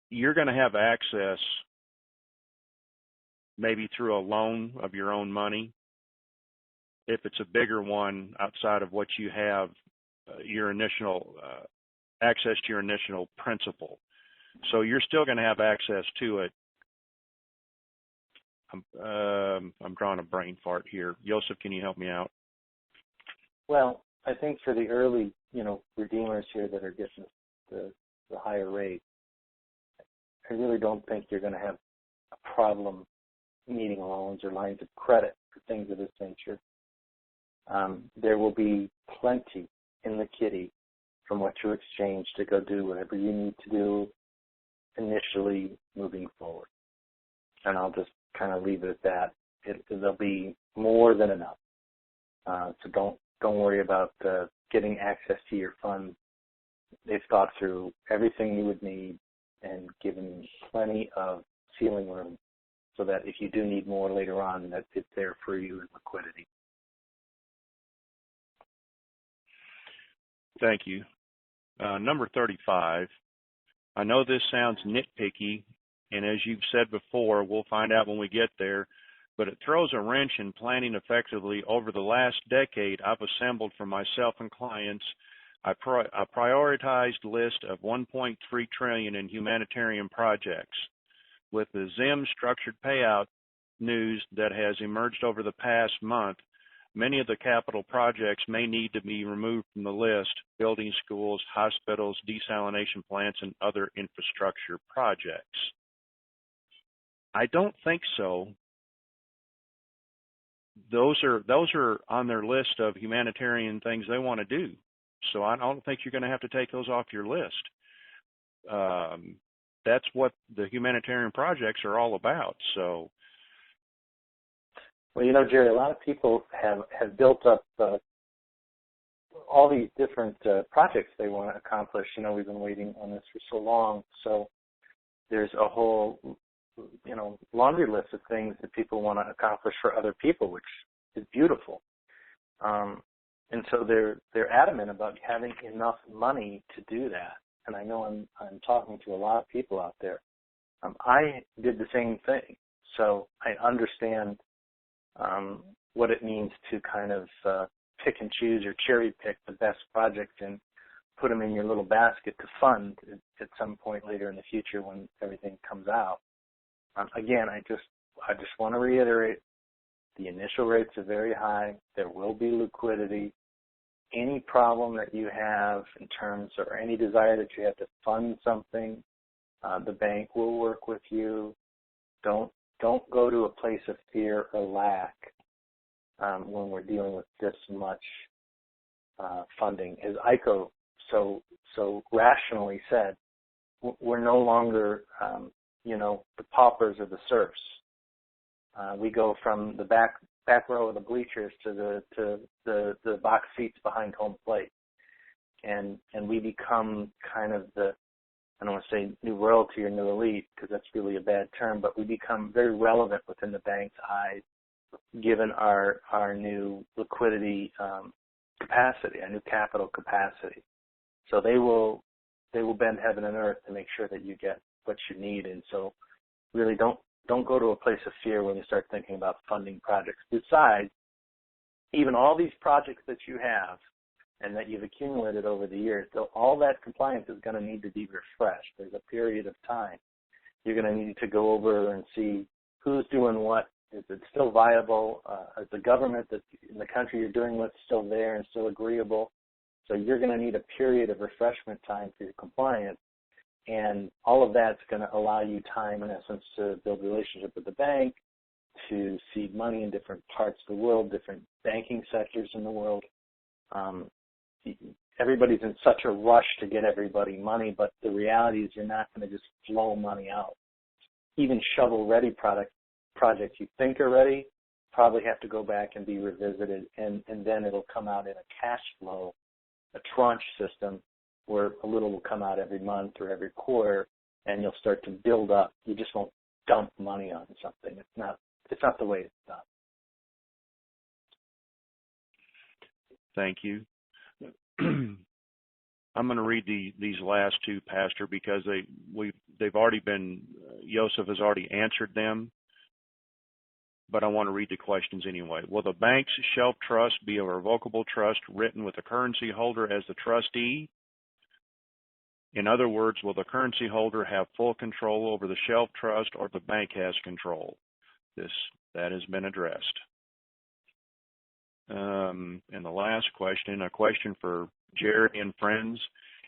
A: you're going to have access maybe through a loan of your own money. If it's a bigger one outside of what you have, your initial access to your initial principal. So you're still going to have access to it. I'm drawing a brain fart here. Joseph, can you help me out?
E: Well, I think for the early, redeemers here that are getting the higher rate, I really don't think you're going to have a problem needing loans or lines of credit for things of this nature. There will be plenty in the kitty from what you exchange to go do whatever you need to do initially moving forward. And I'll just kind of leave it at that. There'll be more than enough. So don't worry about getting access to your funds. They've thought through everything you would need and given plenty of ceiling room so that if you do need more later on, that it's there for you in liquidity.
A: Thank you. Number 35. I know this sounds nitpicky, And as you've said before, we'll find out when we get there, but it throws a wrench in planning effectively. Over the last decade, I've assembled for myself and clients a prioritized list of $1.3 trillion in humanitarian projects. With the ZIM structured payout news that has emerged over the past month, many of the capital projects may need to be removed from the list: building schools, hospitals, desalination plants, and other infrastructure projects. I don't think so. Those are on their list of humanitarian things they want to do. So I don't think you're going to have to take those off your list. That's what the humanitarian projects are all about. So,
E: well, Jerry, a lot of people have built up all these different projects they want to accomplish. We've been waiting on this for so long. So there's a whole, laundry list of things that people want to accomplish for other people, which is beautiful. And so they're adamant about having enough money to do that. And I know I'm talking to a lot of people out there. I did the same thing. So I understand what it means to kind of pick and choose or cherry pick the best projects and put them in your little basket to fund at some point later in the future when everything comes out. Again, I just want to reiterate, the initial rates are very high. There will be liquidity. Any problem that you have in terms or any desire that you have to fund something, the bank will work with you. Don't go to a place of fear or lack when we're dealing with this much funding. As Aiko so rationally said, we're no longer the paupers or the serfs. We go from the back row of the bleachers to the box seats behind home plate, and we become kind of I don't want to say new royalty or new elite because that's really a bad term, but we become very relevant within the bank's eyes, given our new liquidity capacity, our new capital capacity. So they will bend heaven and earth to make sure that you get what you need. And so really don't go to a place of fear when you start thinking about funding projects. Besides, even all these projects that you have and that you've accumulated over the years, all that compliance is going to need to be refreshed. There's a period of time. You're going to need to go over and see who's doing what. Is it still viable? Is the government that in the country you're doing with still there and still agreeable? So you're going to need a period of refreshment time for your compliance. And all of that's going to allow you time, in essence, to build a relationship with the bank, to seed money in different parts of the world, different banking sectors in the world. Everybody's in such a rush to get everybody money, but the reality is you're not going to just flow money out. Even shovel-ready projects you think are ready probably have to go back and be revisited, and then it'll come out in a cash flow, a tranche system, where a little will come out every month or every quarter, and you'll start to build up. You just won't dump money on something. It's not the way it's done.
A: Thank you. I'm going to read these last two, Pastor, because they've already been. Joseph has already answered them, but I want to read the questions anyway. Will the bank's shelf trust be a revocable trust written with the currency holder as the trustee? In other words, will the currency holder have full control over the shelf trust, or the bank has control? That has been addressed. And the last question, a question for Jerry and friends.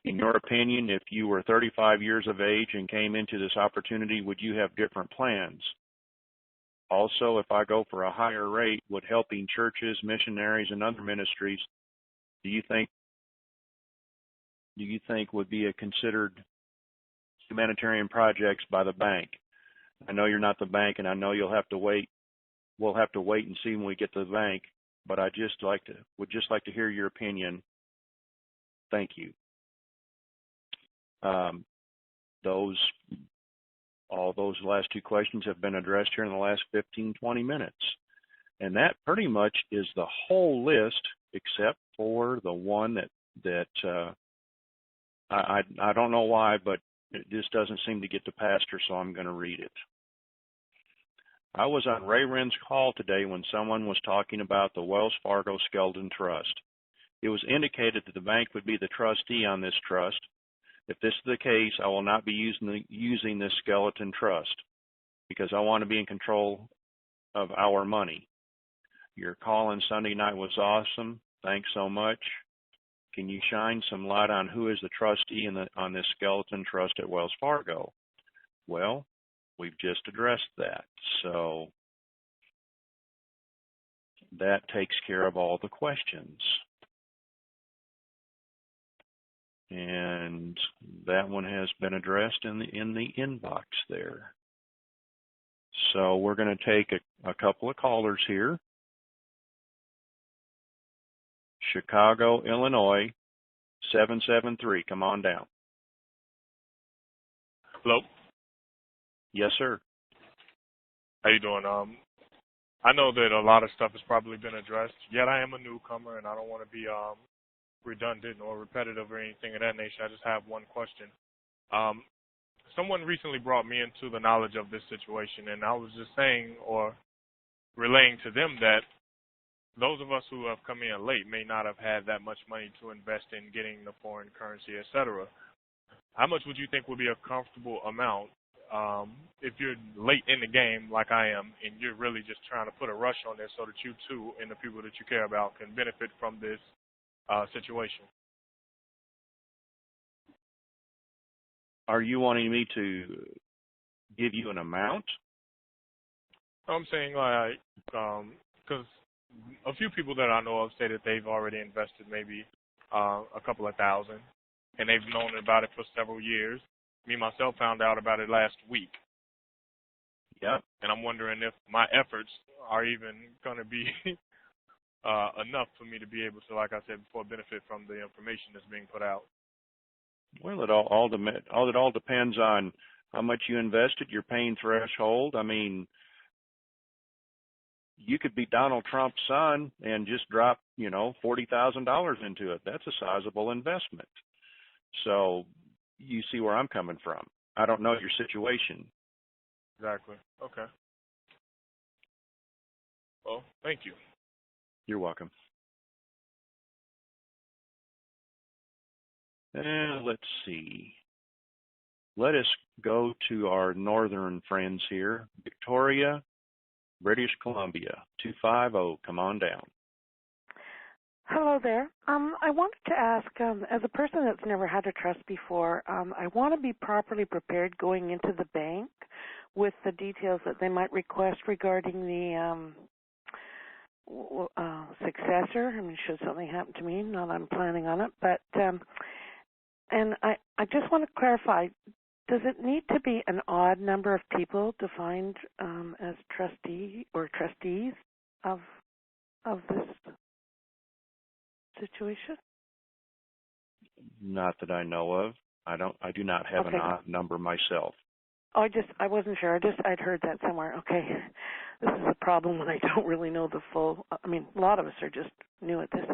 A: In your opinion, if you were 35 years of age and came into this opportunity, would you have different plans? Also, if I go for a higher rate, would helping churches, missionaries, and other ministries, do you think would be considered humanitarian projects by the bank? I know you're not the bank, and I know you'll have to wait. We'll have to wait and see when we get to the bank, but would just like to hear your opinion. Thank you. All those last two questions have been addressed here in the last 15, 20 minutes. And that pretty much is the whole list, except for the one that I don't know why, but It just doesn't seem to get to Pastor, so I'm going to read it. I was on Ray Ren's call today when someone was talking about the Wells Fargo Skeleton Trust. It was indicated that the bank would be the trustee on this trust. If this is the case, I will not be using this skeleton trust because I want to be in control of our money. Your call on Sunday night was awesome. Thanks so much. Can you shine some light on who is the trustee on this skeleton trust at Wells Fargo? Well, we've just addressed that. So that takes care of all the questions. And that one has been addressed in the inbox there. So we're going to take a couple of callers here. Chicago, Illinois, 773. Come on down.
F: Hello?
A: Yes, sir.
F: How you doing? I know that a lot of stuff has probably been addressed, yet I am a newcomer, and I don't want to be redundant or repetitive or anything of that nature. I just have one question. Someone recently brought me into the knowledge of this situation, and I was just saying or relaying to them that those of us who have come in late may not have had that much money to invest in getting the foreign currency, etc. How much would you think would be a comfortable amount if you're late in the game like I am and you're really just trying to put a rush on this so that you too and the people that you care about can benefit from this situation?
A: Are you wanting me to give you an amount?
F: I'm saying like, because a few people that I know of say that they've already invested maybe a couple of thousand, and they've known about it for several years. Me, myself, found out about it last week.
A: Yep.
F: And I'm wondering if my efforts are even going to be enough for me to be able to, like I said before, benefit from the information that's being put out.
A: Well, it all depends on how much you invested, your paying threshold. I mean, you could be Donald Trump's son and just drop, $40,000 into it. That's a sizable investment. So you see where I'm coming from. I don't know your situation.
F: Exactly. Okay. Well, thank you.
A: You're welcome. Let's see. Let us go to our northern friends here. Victoria, British Columbia, 250. Come on down.
G: Hello there. I wanted to ask, as a person that's never had a trust before, I want to be properly prepared going into the bank with the details that they might request regarding the successor. I mean, should something happen to me, not that I'm planning on it, but and I just want to clarify, does it need to be an odd number of people defined as trustee or trustees of this situation?
A: Not that I know of. I do not have an odd number myself.
G: Oh, I wasn't sure. I'd heard that somewhere. Okay. This is a problem when I don't really know the full. I mean, a lot of us are just new at this.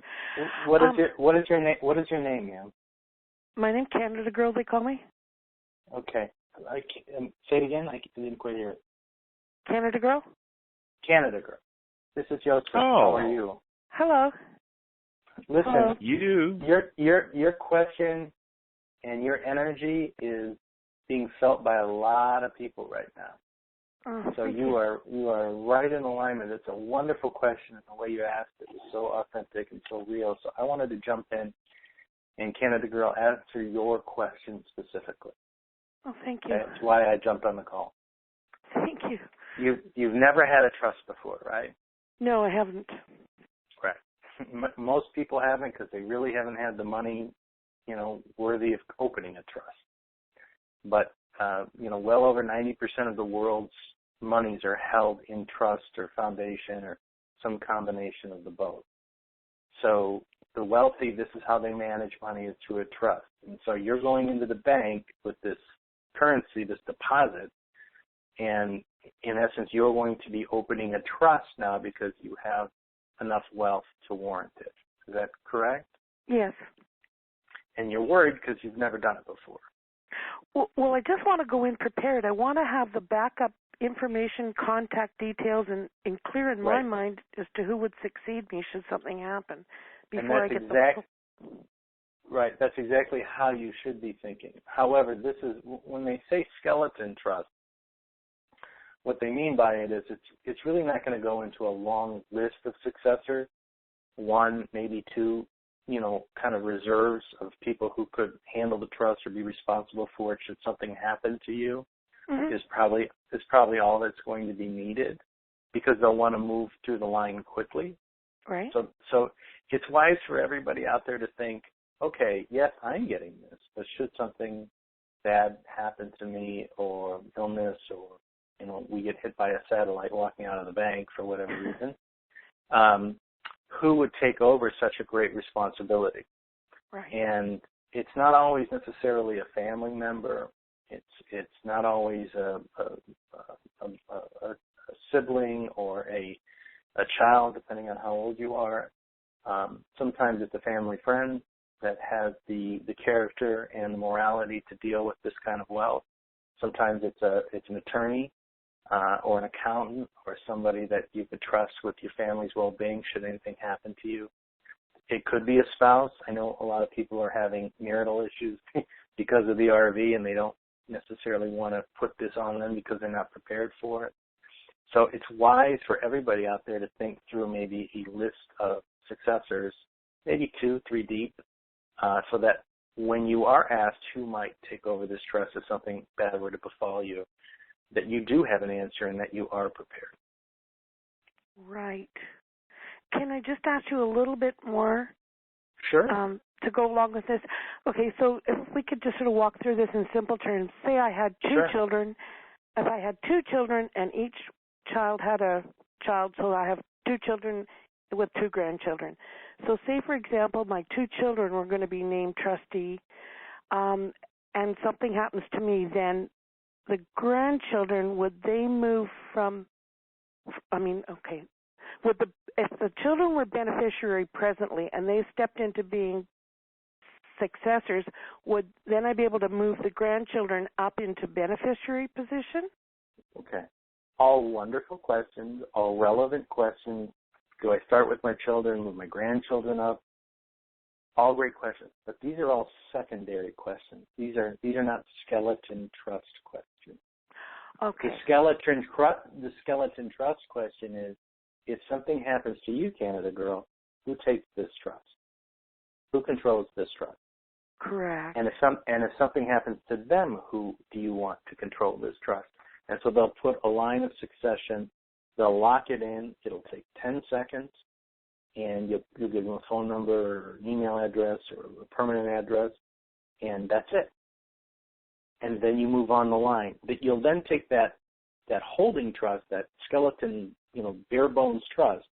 E: What is your name, ma'am?
G: My name's Canada Girl, they call me.
E: Okay. Say it again. I didn't quite hear it.
G: Canada Girl?
E: Canada Girl. This is Joseph.
A: Oh.
E: How are you?
G: Hello.
E: Listen,
G: Hello.
E: your question and your energy is being felt by a lot of people right now.
G: Oh,
E: so you are right in alignment. It's a wonderful question, and the way you asked it is so authentic and so real. So I wanted to jump in and Canada Girl answer your question specifically.
G: Oh, thank you.
E: That's why I jumped on the call.
G: Thank you.
E: You've never had a trust before, right?
G: No, I haven't.
E: Correct. Most people haven't because they really haven't had the money, worthy of opening a trust. But, well over 90% of the world's monies are held in trust or foundation or some combination of the both. So the wealthy, this is how they manage money, is through a trust. And so you're going into the bank with this currency, this deposit, and in essence, you're going to be opening a trust now because you have enough wealth to warrant it. Is that correct?
G: Yes.
E: And you're worried because you've never done it before.
G: Well, I just want to go in prepared. I want to have the backup information, contact details, and clear in my mind as to who would succeed me should something happen before I get
E: Right. That's exactly how you should be thinking. However, this is when they say skeleton trust, what they mean by it is it's really not going to go into a long list of successors, one, maybe two, kind of reserves of people who could handle the trust or be responsible for it should something happen to you. Mm-hmm. is probably all that's going to be needed, because they'll want to move through the line quickly.
G: Right.
E: So it's wise for everybody out there to think, okay, yes, I'm getting this, but should something bad happen to me, or illness, or we get hit by a satellite walking out of the bank for whatever reason, who would take over such a great responsibility?
G: Right.
E: And it's not always necessarily a family member. It's not always a sibling or a child, depending on how old you are. Sometimes it's a family friend that has the character and the morality to deal with this kind of wealth. Sometimes it's an attorney or an accountant or somebody that you could trust with your family's well-being should anything happen to you. It could be a spouse. I know a lot of people are having marital issues because of the RV, and they don't necessarily want to put this on them because they're not prepared for it. So it's wise for everybody out there to think through maybe a list of successors, maybe 2-3 deep, so that when you are asked who might take over this trust if something bad were to befall you, that you do have an answer and that you are prepared.
G: Right. Can I just ask you a little bit more?
E: Sure.
G: To go along with this. Okay, so if we could just sort of walk through this in simple terms. Say I had two children. If I had 2 children and each child had a child, so I have 2 children with 2 grandchildren. So say, for example, my 2 children were going to be named trustee, and something happens to me, then the grandchildren, would they move from, if the children were beneficiary presently and they stepped into being successors, would then I be able to move the grandchildren up into beneficiary position?
E: Okay. All wonderful questions, all relevant questions. Do I start with my children, move my grandchildren up? All great questions, but these are all secondary questions. These are not skeleton trust questions.
G: Okay.
E: The skeleton trust question is, if something happens to you, Canada girl, who takes this trust? Who controls this trust?
G: Correct.
E: And if something happens to them, who do you want to control this trust? And so they'll put a line of succession. They'll lock it in. It'll take 10 seconds, and you'll give them a phone number or an email address or a permanent address, and that's it. And then you move on the line. But you'll then take that holding trust, that skeleton, bare bones trust.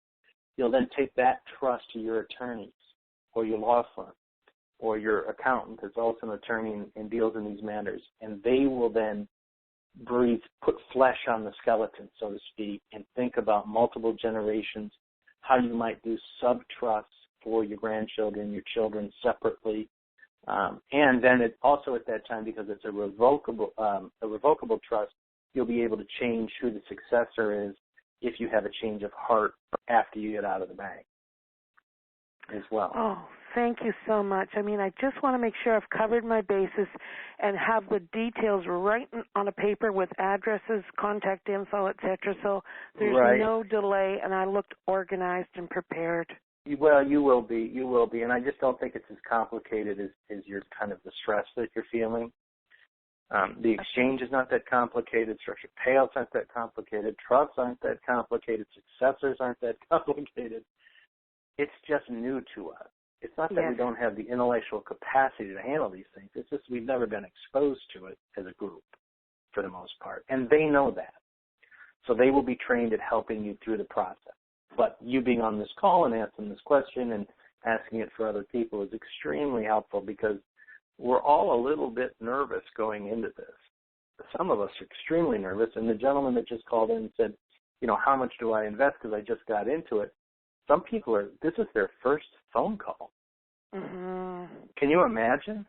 E: You'll then take that trust to your attorneys or your law firm or your accountant that's also an attorney and deals in these matters, and they will then put flesh on the skeleton, so to speak, and think about multiple generations, how you might do sub-trusts for your grandchildren, your children separately. And then it also at that time, because it's a revocable trust, you'll be able to change who the successor is if you have a change of heart after you get out of the bank as well.
G: Oh, thank you so much. I just want to make sure I've covered my bases and have the details right on a paper with addresses, contact info, etc. So there's no delay, and I looked organized and prepared.
E: Well, you will be, and I just don't think it's as complicated as your kind of the stress that you're feeling. The exchange is not that complicated. Structured payouts aren't that complicated. Trusts aren't that complicated. Successors aren't that complicated. It's just new to us. It's not that we don't have the intellectual capacity to handle these things. It's just we've never been exposed to it as a group for the most part. And they know that. So they will be trained at helping you through the process. But you being on this call and asking this question and asking it for other people is extremely helpful, because we're all a little bit nervous going into this. Some of us are extremely nervous. And the gentleman that just called in and said, how much do I invest because I just got into it? Some people this is their first phone call.
G: Mm-hmm.
E: Can you imagine?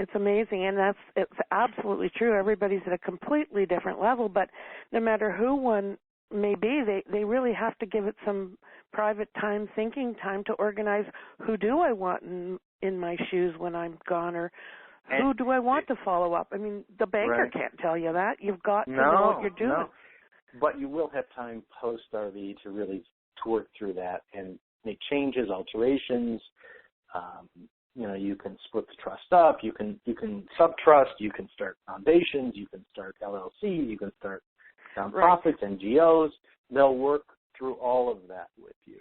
G: It's amazing, and it's absolutely true. Everybody's at a completely different level, but no matter who one may be, they really have to give it some private time, thinking time to organize who do I want in my shoes when I'm gone, or who do I want to follow up. I mean, the banker can't tell you that. You've got to know what you're doing.
E: No. But you will have time post-RV to really work through that and make changes, alterations. You can split the trust up. You can sub-trust. You can start foundations. You can start LLCs. You can start nonprofits, NGOs. They'll work through all of that with you.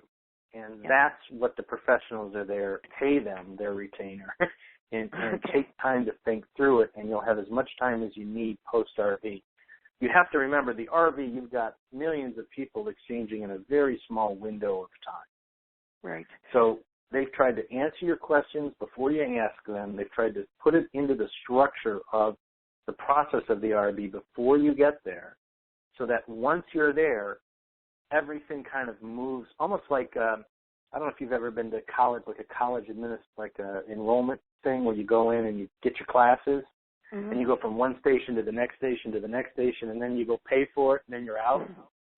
E: And that's what the professionals are there. Pay them their retainer and take time to think through it, and you'll have as much time as you need post-RV. You have to remember, the RV, you've got millions of people exchanging in a very small window of time.
G: Right.
E: So they've tried to answer your questions before you ask them. They've tried to put it into the structure of the process of the RV before you get there, so that once you're there, everything kind of moves almost like, I don't know if you've ever been to college, like a college enrollment thing where you go in and you get your classes. Mm-hmm. And you go from one station to the next station to the next station, and then you go pay for it, and then you're out.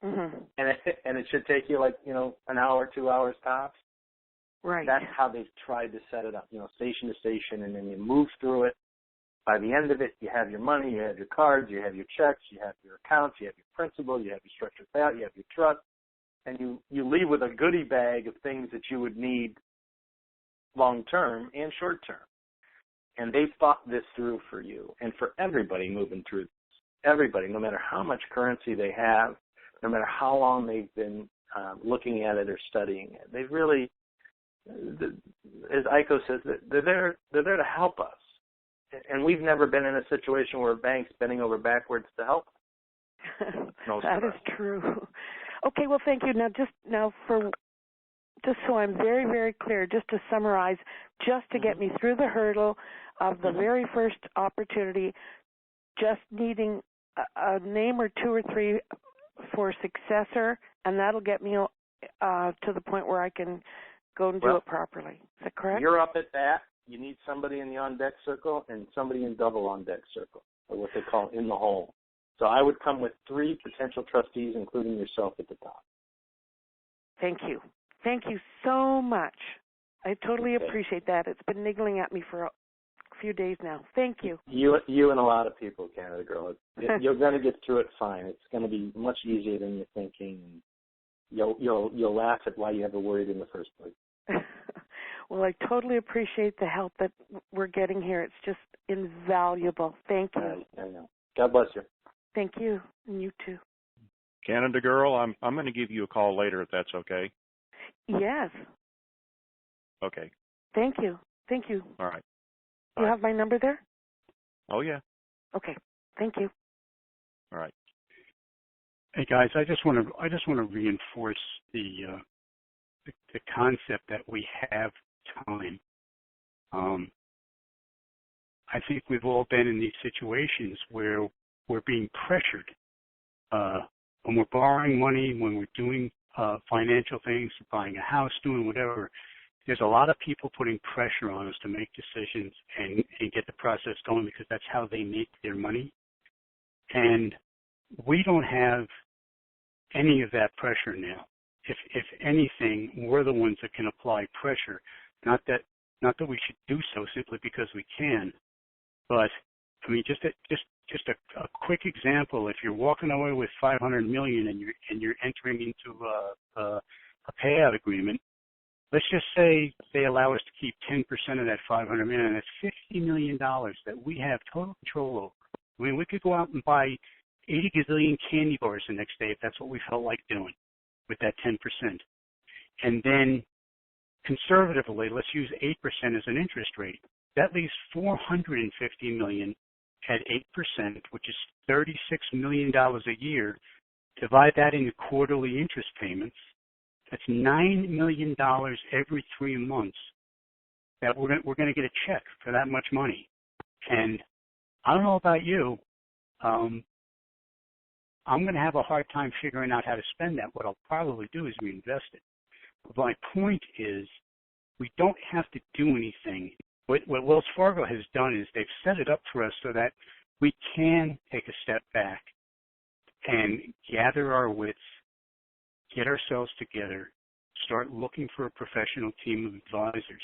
E: Mm-hmm. And it should take you an hour, 2 hours tops.
G: Right.
E: That's how they've tried to set it up, station to station, and then you move through it. By the end of it, you have your money, you have your cards, you have your checks, you have your accounts, you have your principal, you have your structured payout, you have your trust, and you leave with a goodie bag of things that you would need long term and short term. And they've thought this through for you and for everybody moving through this. Everybody, no matter how much currency they have, no matter how long they've been looking at it or studying it, they've really, as Aiko says, they're there to help us. And we've never been in a situation where a bank's bending over backwards to help us.
G: That is true. Okay, well, thank you. Just so I'm very, very clear, just to summarize, just to get me through the hurdle of the very first opportunity, just needing a name or two or three for successor, and that'll get me to the point where I can go and do it properly. Is that correct?
E: You're up at that. You need somebody in the on-deck circle and somebody in double on-deck circle, or what they call in the hole. So I would come with 3 potential trustees, including yourself at the top.
G: Thank you. Thank you so much. I totally appreciate that. It's been niggling at me for a few days now. Thank you.
E: You and a lot of people, Canada Girl. You're going to get through it fine. It's going to be much easier than you're thinking. You'll laugh at why you ever worried in the first place.
G: Well, I totally appreciate the help that we're getting here. It's just invaluable. Thank you.
E: I know. God bless you.
G: Thank you, and you too.
A: Canada Girl, I'm going to give you a call later if that's okay.
G: Yes.
A: Okay.
G: Thank you. Thank you.
A: All right.
G: You have my number there?
A: Oh, yeah.
G: Okay. Thank you.
A: All right.
D: Hey guys, I just want to reinforce the concept that we have time. I think we've all been in these situations where we're being pressured when we're borrowing money, when we're doing financial things, buying a house, doing whatever. There's a lot of people putting pressure on us to make decisions and get the process going because that's how they make their money. And we don't have any of that pressure now. If anything, we're the ones that can apply pressure. Not that we should do so simply because we can, but I mean, just a quick example. If you're walking away with $500 million and you're entering into a payout agreement, let's just say they allow us to keep 10% of that $500 million, and that's $50 million that we have total control over. I mean, we could go out and buy 80 gazillion candy bars the next day if that's what we felt like doing with that 10%. And then conservatively, let's use 8% as an interest rate. That leaves $450 million at 8%, which is $36 million a year. Divide that into quarterly interest payments. That's $9 million every 3 months that we're going to get a check for that much money. And I don't know about you, I'm going to have a hard time figuring out how to spend that. What I'll probably do is reinvest it. But my point is we don't have to do anything. What Wells Fargo has done is they've set it up for us so that we can take a step back and gather our wits, get ourselves together, start looking for a professional team of advisors.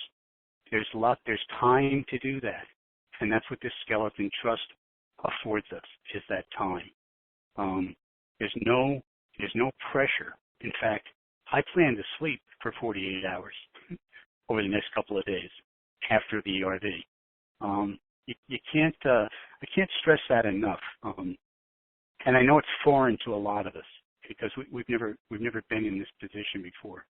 D: There's time to do that. And that's what this skeleton trust affords us, is that time. There's no pressure. In fact, I plan to sleep for 48 hours over the next couple of days after the ERV. You can't, I can't stress that enough. And I know it's foreign to a lot of us because we've never been in this position before.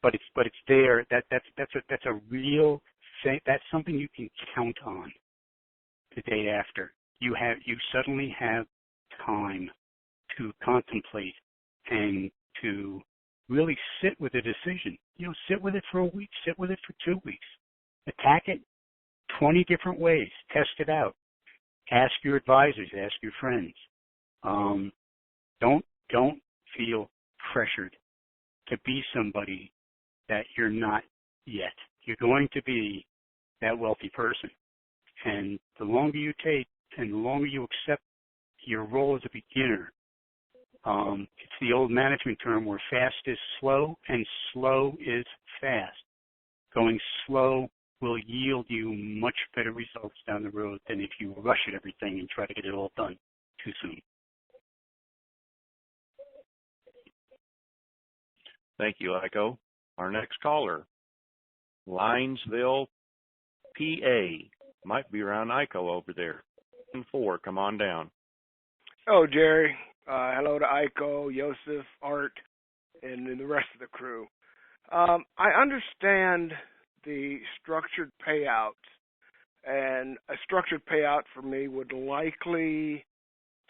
D: But it's there. That's a real thing. That's something you can count on the day after. You suddenly have time to contemplate and to really sit with a decision. Sit with it for a week, sit with it for 2 weeks. Attack it 20 different ways. Test it out. Ask your advisors, ask your friends. Don't feel pressured to be somebody that you're not yet. You're going to be that wealthy person. And the longer you take and the longer you accept your role as a beginner, it's the old management term where fast is slow and slow is fast. Going slow will yield you much better results down the road than if you rush at everything and try to get it all done too soon.
A: Thank you, Iko. Our next caller, Linesville, PA. Might be around Iko over there. 4, come on down.
H: Oh, Jerry. Hello to Iko, Yosef, Art, and the rest of the crew. I understand the structured payouts, and a structured payout for me would likely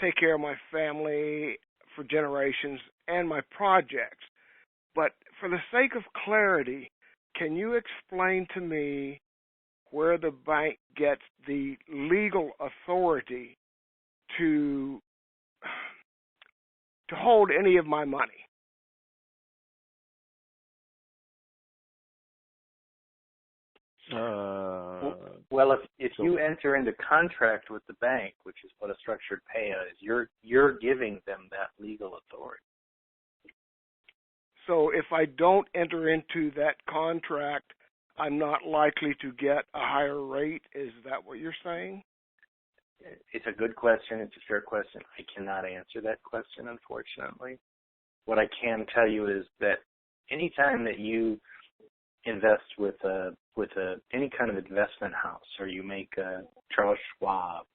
H: take care of my family for generations and my projects. But for the sake of clarity, can you explain to me where the bank gets the legal authority to hold any of my money?
E: Well, if you enter into contract with the bank, which is what a structured payout is, you're giving them that legal authority.
H: So if I don't enter into that contract, I'm not likely to get a higher rate? Is that what you're saying?
E: It's a good question. It's a fair question. I cannot answer that question, unfortunately. What I can tell you is that anytime that you invest with any kind of investment house, or you make Charles Schwab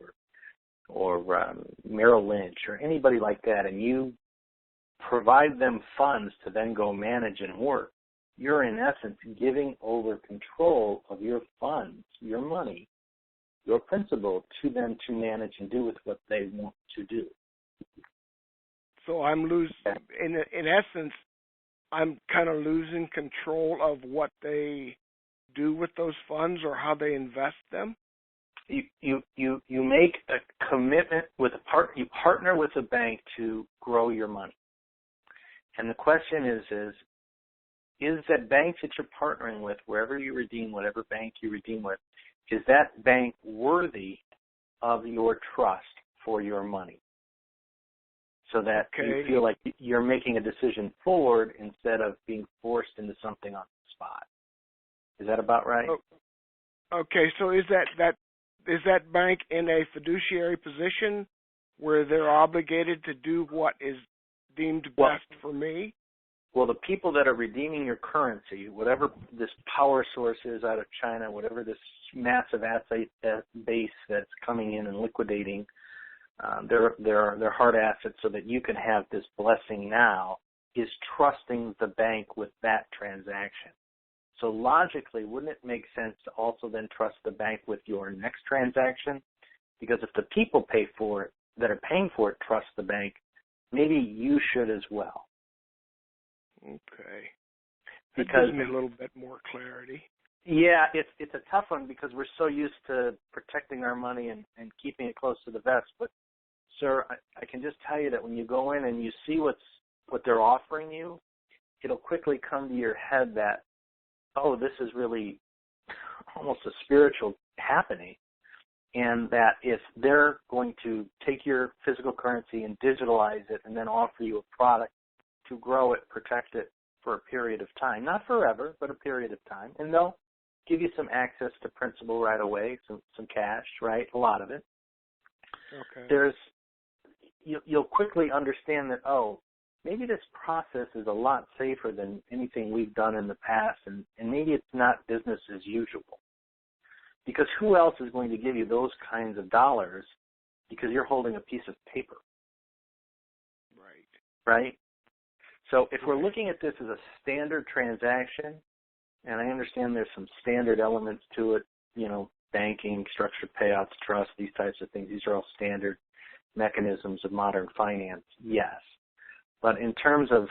E: or Merrill Lynch or anybody like that, and you provide them funds to then go manage and work, you're in essence giving over control of your funds, your money, your principal, to them to manage and do with what they want to do.
H: So I'm losing, in essence, I'm kind of losing control of what they do with those funds or how they invest them?
E: You make a commitment with you partner with a bank to grow your money. And the question is that bank that you're partnering with, wherever you redeem, whatever bank you redeem with, is that bank worthy of your trust for your money? So that you feel like you're making a decision forward instead of being forced into something on the spot. Is that about right?
H: Okay, so is that bank in a fiduciary position where they're obligated to do what is deemed best for me?
E: Well, the people that are redeeming your currency, whatever this power source is out of China, whatever this massive asset base that's coming in and liquidating, their hard assets so that you can have this blessing now, is trusting the bank with that transaction. So logically, wouldn't it make sense to also then trust the bank with your next transaction? Because if the people pay for it, that are paying for it, trust the bank, maybe you should as well.
H: Okay. That gives me a little bit more clarity.
E: Yeah, it's a tough one because we're so used to protecting our money and keeping it close to the vest. But, sir, I can just tell you that when you go in and you see what they're offering you, it'll quickly come to your head that oh, this is really almost a spiritual happening, and that if they're going to take your physical currency and digitalize it and then offer you a product to grow it, protect it for a period of time, not forever, but a period of time, and they'll give you some access to principal right away, some cash, right, a lot of it.
H: Okay.
E: You'll quickly understand that, oh, maybe this process is a lot safer than anything we've done in the past, and maybe it's not business as usual. Because who else is going to give you those kinds of dollars because you're holding a piece of paper? Right? So if we're looking at this as a standard transaction, and I understand there's some standard elements to it, banking, structured payouts, trust, these types of things, these are all standard mechanisms of modern finance, yes. But in terms of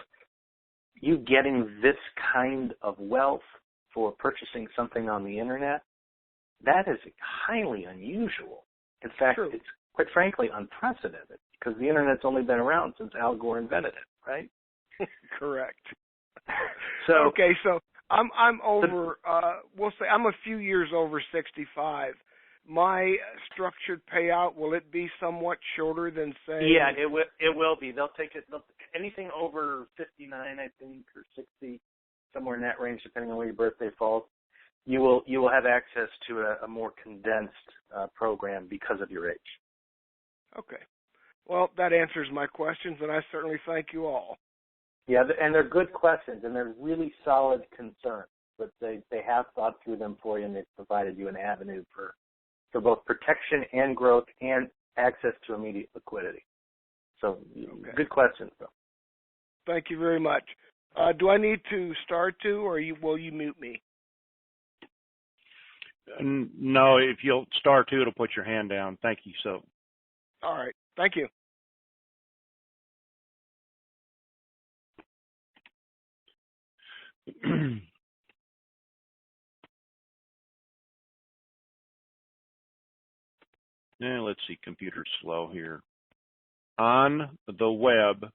E: you getting this kind of wealth for purchasing something on the Internet, that is highly unusual. In fact, It's quite frankly unprecedented because the Internet's only been around since Al Gore invented it, right?
H: Correct.
E: So
H: I'm over. We'll say I'm a few years over 65. My structured payout, will it be somewhat shorter than say?
E: Yeah, it will be. They'll take it. Anything over 59, I think, or 60, somewhere in that range, depending on where your birthday falls. You will have access to a more condensed program because of your age.
H: Okay. Well, that answers my questions, and I certainly thank you all.
E: Yeah, and they're good questions, and they're really solid concerns. But they have thought through them for you, and they've provided you an avenue for both protection and growth and access to immediate liquidity. So Good questions, though.
H: Thank you very much. Do I need to start or will you mute me?
A: No, if you'll star two, it'll put your hand down. Thank you. So.
H: All right. Thank you.
A: Let's see, computer's slow here. On the web,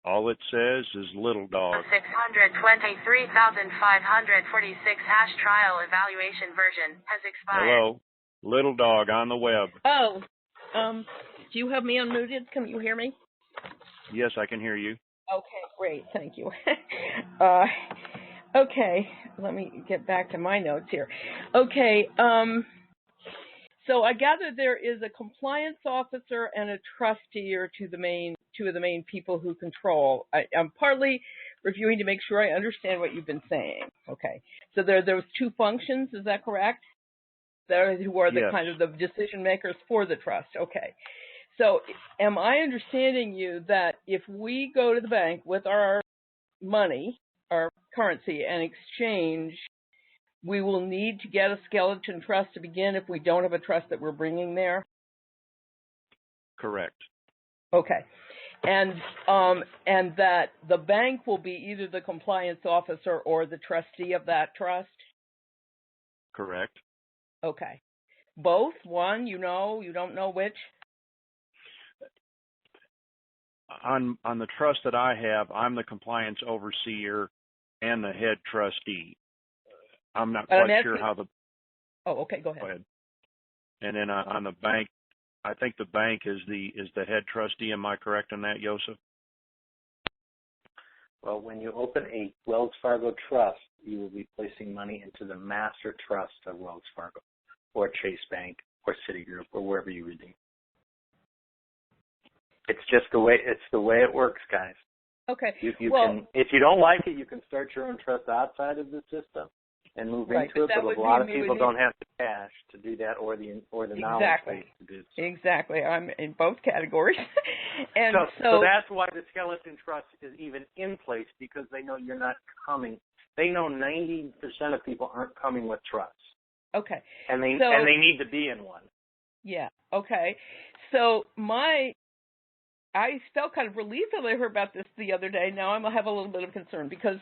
A: all it says is little dog.
I: 623,546 hash trial evaluation version has expired.
A: Hello, little dog on the web.
J: Oh, do you have me unmuted? Can you hear me?
A: Yes, I can hear you.
J: Okay, great. Thank you. Okay, let me get back to my notes here. Okay, so I gather there is a compliance officer and a trustee are two of the main people who control. I'm partly reviewing to make sure I understand what you've been saying. Okay, so there are those two functions. Is that correct? Who are the kind of the decision makers for the trust? Okay, so am I understanding you that if we go to the bank with our money, our currency, and exchange, we will need to get a skeleton trust to begin if we don't have a trust that we're bringing there?
A: Correct.
J: Okay. And that the bank will be either the compliance officer or the trustee of that trust?
A: Correct.
J: Okay. Both? One? You don't know which?
A: On the trust that I have, I'm the compliance overseer and the head trustee. I'm not quite sure how the...
J: Oh, okay, go ahead.
A: Go ahead. And then on the bank, I think the bank is the head trustee. Am I correct on that, Joseph?
E: Well, when you open a Wells Fargo trust, you will be placing money into the master trust of Wells Fargo or Chase Bank or Citigroup or wherever you redeem. It's just the way it works, guys.
J: Okay.
E: You can, if you don't like it, you can start your own trust outside of the system and move into it. But a lot of people don't have the cash to do that, or the knowledge base to do so.
J: Exactly. I'm in both categories. And
E: so that's why the skeleton trust is even in place, because they know you're not coming. They know 90% of people aren't coming with trusts.
J: Okay.
E: And they need to be in one.
J: Yeah. Okay. So I felt kind of relieved when I heard about this the other day. Now I'm going to have a little bit of concern because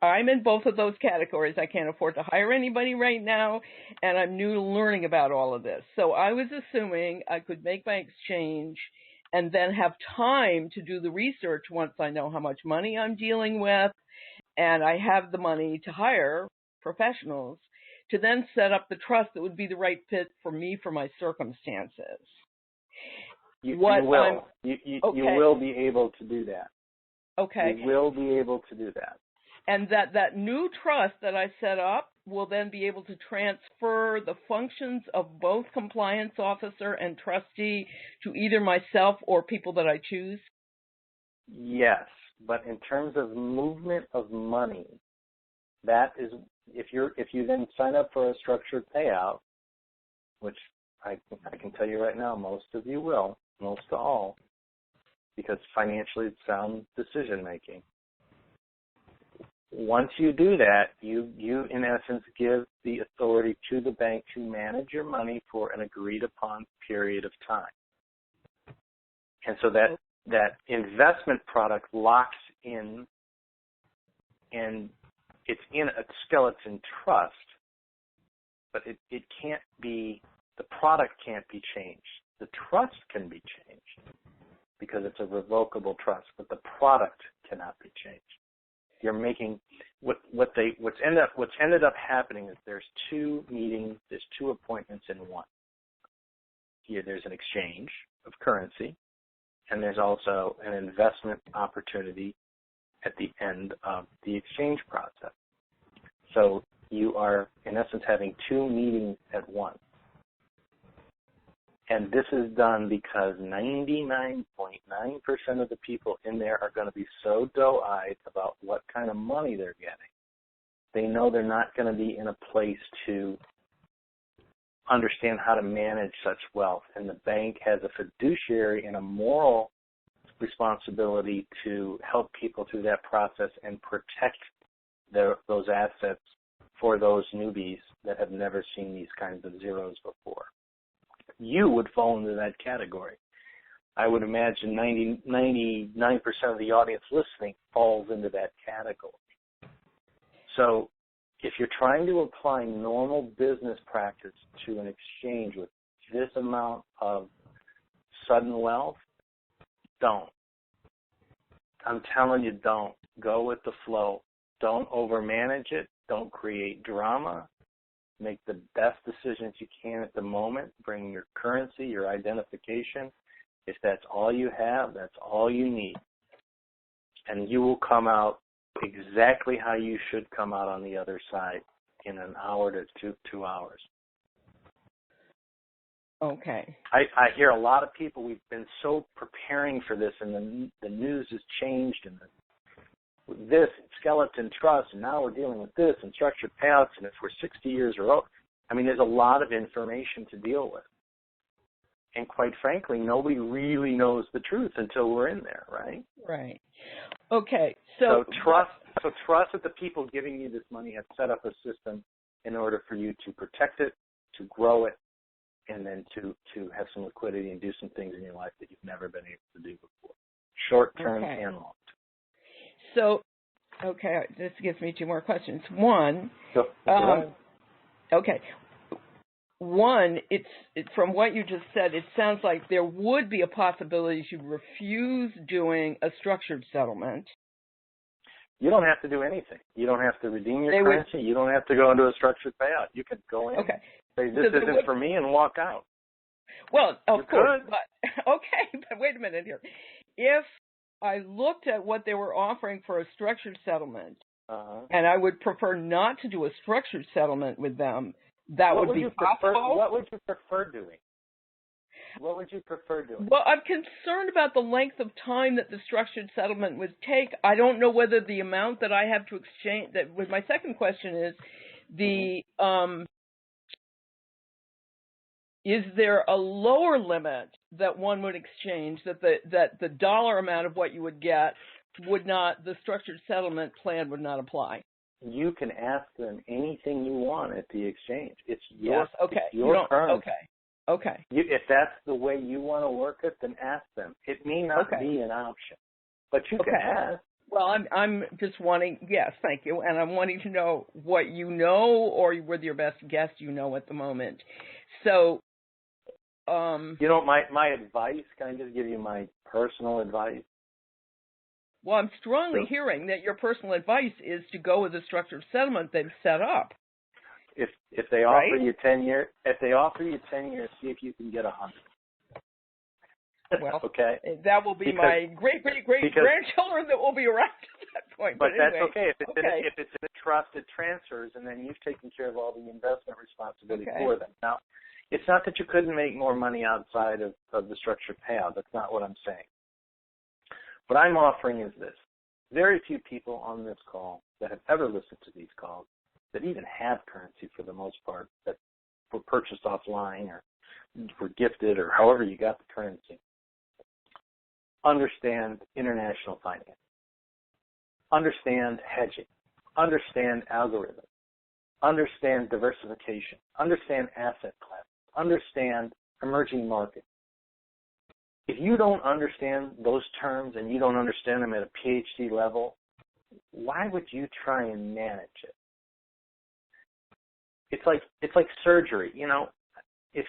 J: I'm in both of those categories. I can't afford to hire anybody right now, and I'm new to learning about all of this. So I was assuming I could make my exchange and then have time to do the research once I know how much money I'm dealing with and I have the money to hire professionals to then set up the trust that would be the right fit for me for my circumstances.
E: You will. You will be able to do that.
J: Okay.
E: You will be able to do that.
J: And that new trust that I set up will then be able to transfer the functions of both compliance officer and trustee to either myself or people that I choose?
E: Yes, but in terms of movement of money, that is, if you then sign up for a structured payout, which I can tell you right now, most of you will, most all, because financially it's sound decision making. Once you do that, you in essence give the authority to the bank to manage your money for an agreed upon period of time. And so that investment product locks in, and it's in a skeleton trust, but it can't be, the product can't be changed. The trust can be changed because it's a revocable trust, but the product cannot be changed. You're making what's ended up happening is there's two meetings, there's two appointments in one. Here there's an exchange of currency, and there's also an investment opportunity at the end of the exchange process. So you are in essence having two meetings at once. And this is done because 99.9% of the people in there are going to be so doe-eyed about what kind of money they're getting. They know they're not going to be in a place to understand how to manage such wealth. And the bank has a fiduciary and a moral responsibility to help people through that process and protect those assets for those newbies that have never seen these kinds of zeros before. You would fall into that category. I would imagine 99% of the audience listening falls into that category. So if you're trying to apply normal business practice to an exchange with this amount of sudden wealth, don't. I'm telling you, don't. Go with the flow. Don't overmanage it. Don't create drama. Make the best decisions you can at the moment. Bring your currency, your identification. If that's all you have, that's all you need. And you will come out exactly how you should come out on the other side in an hour to 2 hours.
J: Okay.
E: I hear a lot of people, we've been so preparing for this, and the news has changed, and this skeleton trust, and now we're dealing with this and structured payouts, and if we're 60 years or old, I mean, there's a lot of information to deal with. And quite frankly, nobody really knows the truth until we're in there, right?
J: Right. Okay. So
E: trust that the people giving you this money have set up a system in order for you to protect it, to grow it, and then to have some liquidity and do some things in your life that you've never been able to do before, short-term and long-term.
J: So, okay, this gives me two more questions. One, okay. One, it's from what you just said, it sounds like there would be a possibility to refuse doing a structured settlement.
E: You don't have to do anything. You don't have to redeem your currency. You don't have to go into a structured payout. You could go in, say, this isn't for me, and walk out.
J: Well, of course, but okay, but wait a minute here. If I looked at what they were offering for a structured settlement, and I would prefer not to do a structured settlement with them, that would be possible.
E: What would you prefer doing? What would you prefer doing?
J: Well, I'm concerned about the length of time that the structured settlement would take. I don't know whether the amount that I have to exchange, that with my second question is, is there a lower limit that one would exchange, that the dollar amount of what you would get would not, the structured settlement plan would not apply?
E: You can ask them anything you want at the exchange. It's
J: your
E: currency.
J: Okay.
E: If that's the way you want to work it, then ask them. It may not be an option, but you can ask.
J: Well, I'm just wanting, yes, thank you, and I'm wanting to know what you know, or with your best guess you know at the moment. So,
E: my advice, can I just give you my personal advice?
J: Well, I'm strongly hearing that your personal advice is to go with the structured settlement they've set up.
E: If they offer you 10 years, see if you can get 100.
J: Well,
E: okay.
J: That will be my great grandchildren that will be around at that point.
E: But
J: anyway,
E: that's okay if it's in a trust, it transfers, and then you've taken care of all the investment responsibility for them. Now, it's not that you couldn't make more money outside of the structured payout. That's not what I'm saying. What I'm offering is this. Very few people on this call that have ever listened to these calls that even have currency for the most part that were purchased offline or were gifted or however you got the currency understand international finance, understand hedging, understand algorithms, understand diversification, understand asset class, understand emerging markets. If you don't understand those terms and you don't understand them at a PhD level, why would you try and manage it? It's like surgery. You know, if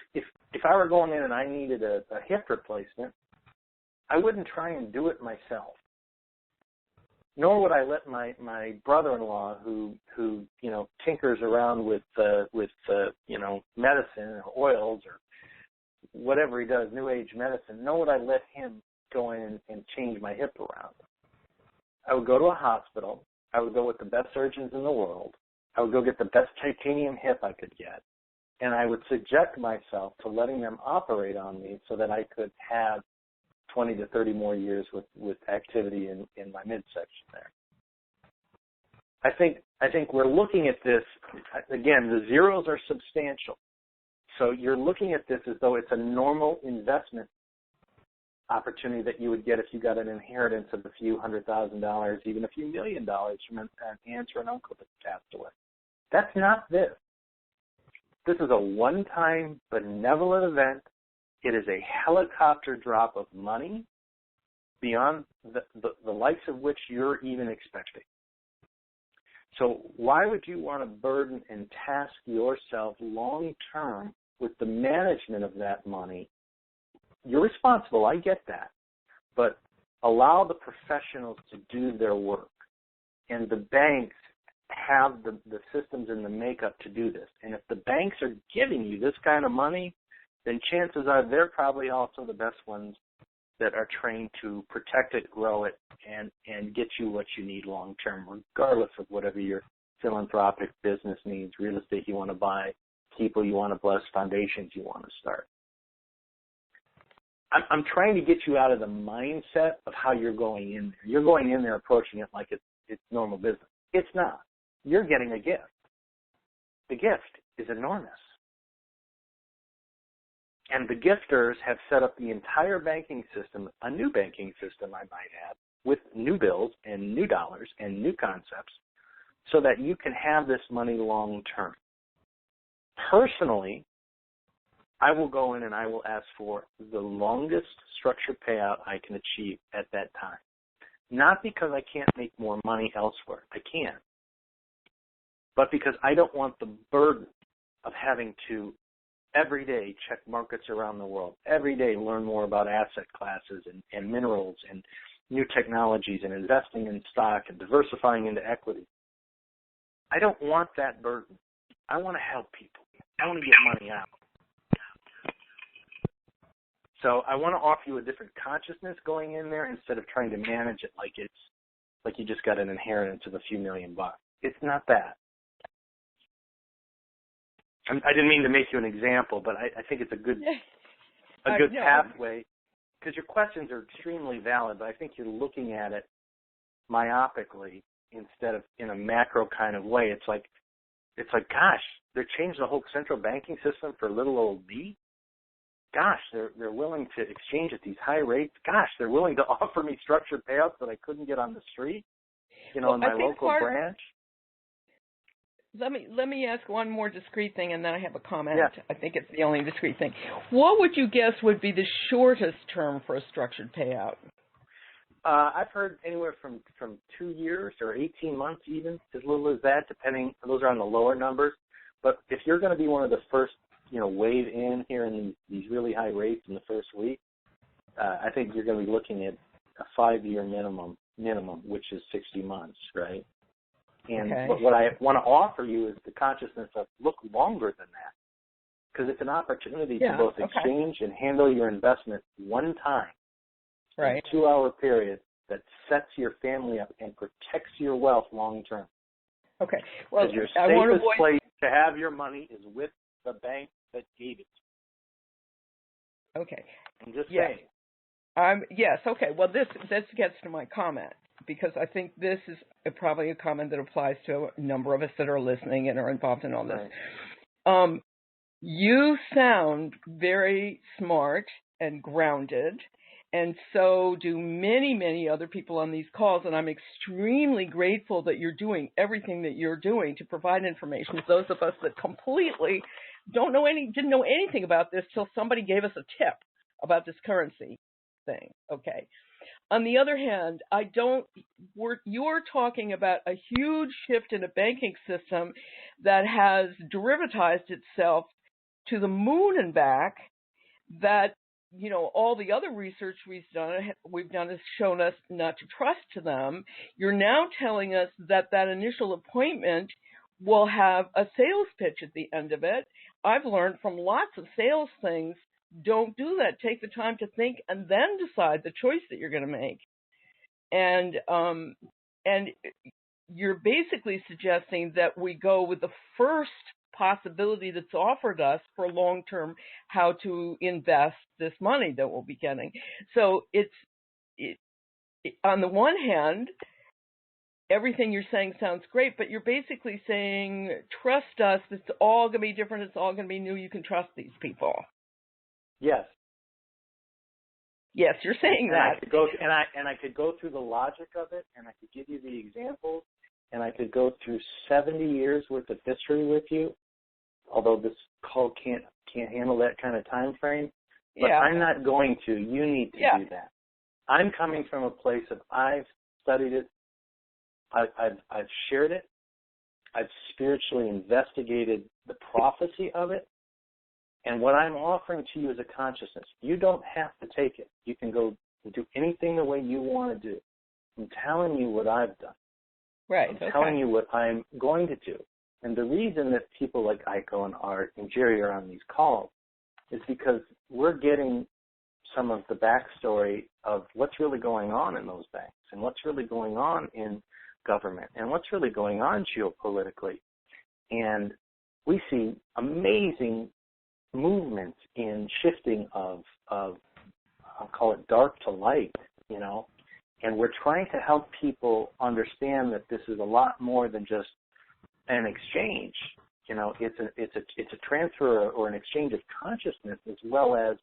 E: I were going in and I needed a hip replacement, I wouldn't try and do it myself. Nor would I let my brother-in-law who you know tinkers around with you know medicine or oils or whatever he does, new age medicine, nor would I let him go in and change my hip around. I would go to a hospital. I would go with the best surgeons in the world. I would go get the best titanium hip I could get. And I would subject myself to letting them operate on me so that I could have 20 to 30 more years with activity in my midsection there. I think we're looking at this, again, the zeros are substantial. So you're looking at this as though it's a normal investment opportunity that you would get if you got an inheritance of a few $100,000, even a few $1 million from an aunt or an uncle that passed away. That's not this. This is a one-time benevolent event. It is a helicopter drop of money beyond the likes of which you're even expecting. So why would you want to burden and task yourself long-term with the management of that money? You're responsible, I get that. But allow the professionals to do their work. And the banks have the systems and the makeup to do this. And if the banks are giving you this kind of money, then chances are they're probably also the best ones that are trained to protect it, grow it, and get you what you need long term, regardless of whatever your philanthropic business needs, real estate you want to buy, people you want to bless, foundations you want to start. I'm trying to get you out of the mindset of how you're going in there. You're going in there approaching it like it's normal business. It's not. You're getting a gift. The gift is enormous. And the gifters have set up the entire banking system, a new banking system, I might add, with new bills and new dollars and new concepts so that you can have this money long term. Personally, I will go in and I will ask for the longest structured payout I can achieve at that time. Not because I can't make more money elsewhere. I can. But because I don't want the burden of having to every day check markets around the world, every day learn more about asset classes and minerals and new technologies and investing in stock and diversifying into equity. I don't want that burden. I want to help people. I want to get money out. So I want to offer you a different consciousness going in there instead of trying to manage it like you just got an inheritance of a few $1 million. It's not that. I didn't mean to make you an example, but I think it's a good pathway because your questions are extremely valid, but I think you're looking at it myopically instead of in a macro kind of way. It's like, gosh, they changed the whole central banking system for little old me. Gosh, they're willing to exchange at these high rates. Gosh, they're willing to offer me structured payouts that I couldn't get on the street, in my local branch.
J: Let me ask one more discrete thing, and then I have a comment.
E: Yeah.
J: I think it's the only discrete thing. What would you guess would be the shortest term for a structured payout?
E: I've heard anywhere from 2 years or 18 months, even as little as that, depending. Those are on the lower numbers. But if you're going to be one of the first, wave in here in these really high rates in the first week, I think you're going to be looking at a 5-year minimum minimum, which is 60 months, right? And
J: Okay.
E: what I want to offer you is the consciousness of look longer than that, because it's an opportunity to both exchange and handle your investment one time,
J: right,
E: in a 2-hour period that sets your family up and protects your wealth long term.
J: Okay. Well,
E: Because your
J: I want to
E: safest place to have your money is with the bank that gave it.
J: Okay.
E: I'm just
J: Yes.
E: saying.
J: Yes. Okay. Well, this gets to my comment, because I think this is probably a comment that applies to a number of us that are listening and are involved in all this.
E: Right.
J: You sound very smart and grounded, and so do many, many other people on these calls, and I'm extremely grateful that you're doing everything that you're doing to provide information to those of us that completely didn't know anything about this till somebody gave us a tip about this currency thing. Okay. On the other hand, you're talking about a huge shift in a banking system that has derivatized itself to the moon and back, that, you know, all the other research we've done has shown us not to trust them. You're now telling us that initial appointment will have a sales pitch at the end of it. I've learned from lots of sales things, don't do that. Take the time to think and then decide the choice that you're going to make. And you're basically suggesting that we go with the first possibility that's offered us for long-term, how to invest this money that we'll be getting. So on the one hand, everything you're saying sounds great, but you're basically saying, trust us, it's all going to be different, it's all going to be new, you can trust these people.
E: Yes.
J: Yes, you're saying that.
E: I could go through the logic of it, and I could give you the examples, and I could go through 70 years worth of history with you, although this call can't handle that kind of time frame. But I'm not going to. You need to do that. I'm coming from a place of I've studied it, I've shared it, I've spiritually investigated the prophecy of it, and what I'm offering to you is a consciousness. You don't have to take it. You can go and do anything the way you want to do. I'm telling you what I've done.
J: Right.
E: I'm telling you what I'm going to do. And the reason that people like Aiko and Art and Jerry are on these calls is because we're getting some of the backstory of what's really going on in those banks and what's really going on in government and what's really going on geopolitically. And we see amazing movements in shifting of I'll call it dark to light, you know, and we're trying to help people understand that this is a lot more than just an exchange. You know, it's a transfer or an exchange of consciousness, as well as